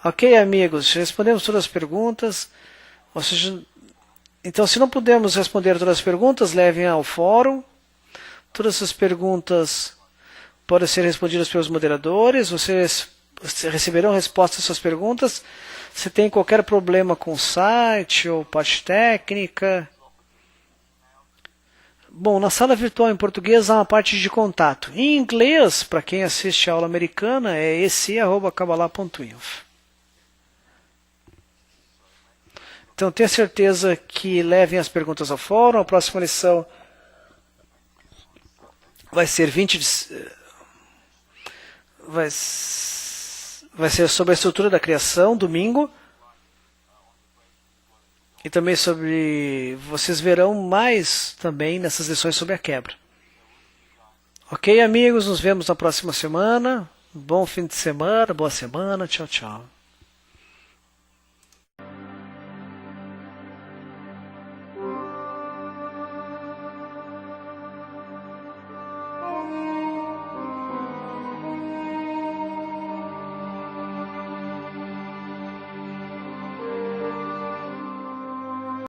Ok, amigos, respondemos todas as perguntas. Ou seja, então, se não pudermos responder todas as perguntas, levem ao fórum. Todas essas perguntas podem ser respondidas pelos moderadores. Vocês receberão respostas às suas perguntas. Se tem qualquer problema com o site ou parte técnica. Bom, na sala virtual em português há uma parte de contato. Em inglês, para quem assiste a aula americana, é esse@kabbalah.info. Então, tenha certeza que levem as perguntas ao fórum. A próxima lição vai ser vai ser sobre a estrutura da criação, domingo. E também sobre... Vocês verão mais também nessas lições sobre a quebra. Ok, amigos? Nos vemos na próxima semana. Bom fim de semana, boa semana. Tchau, tchau.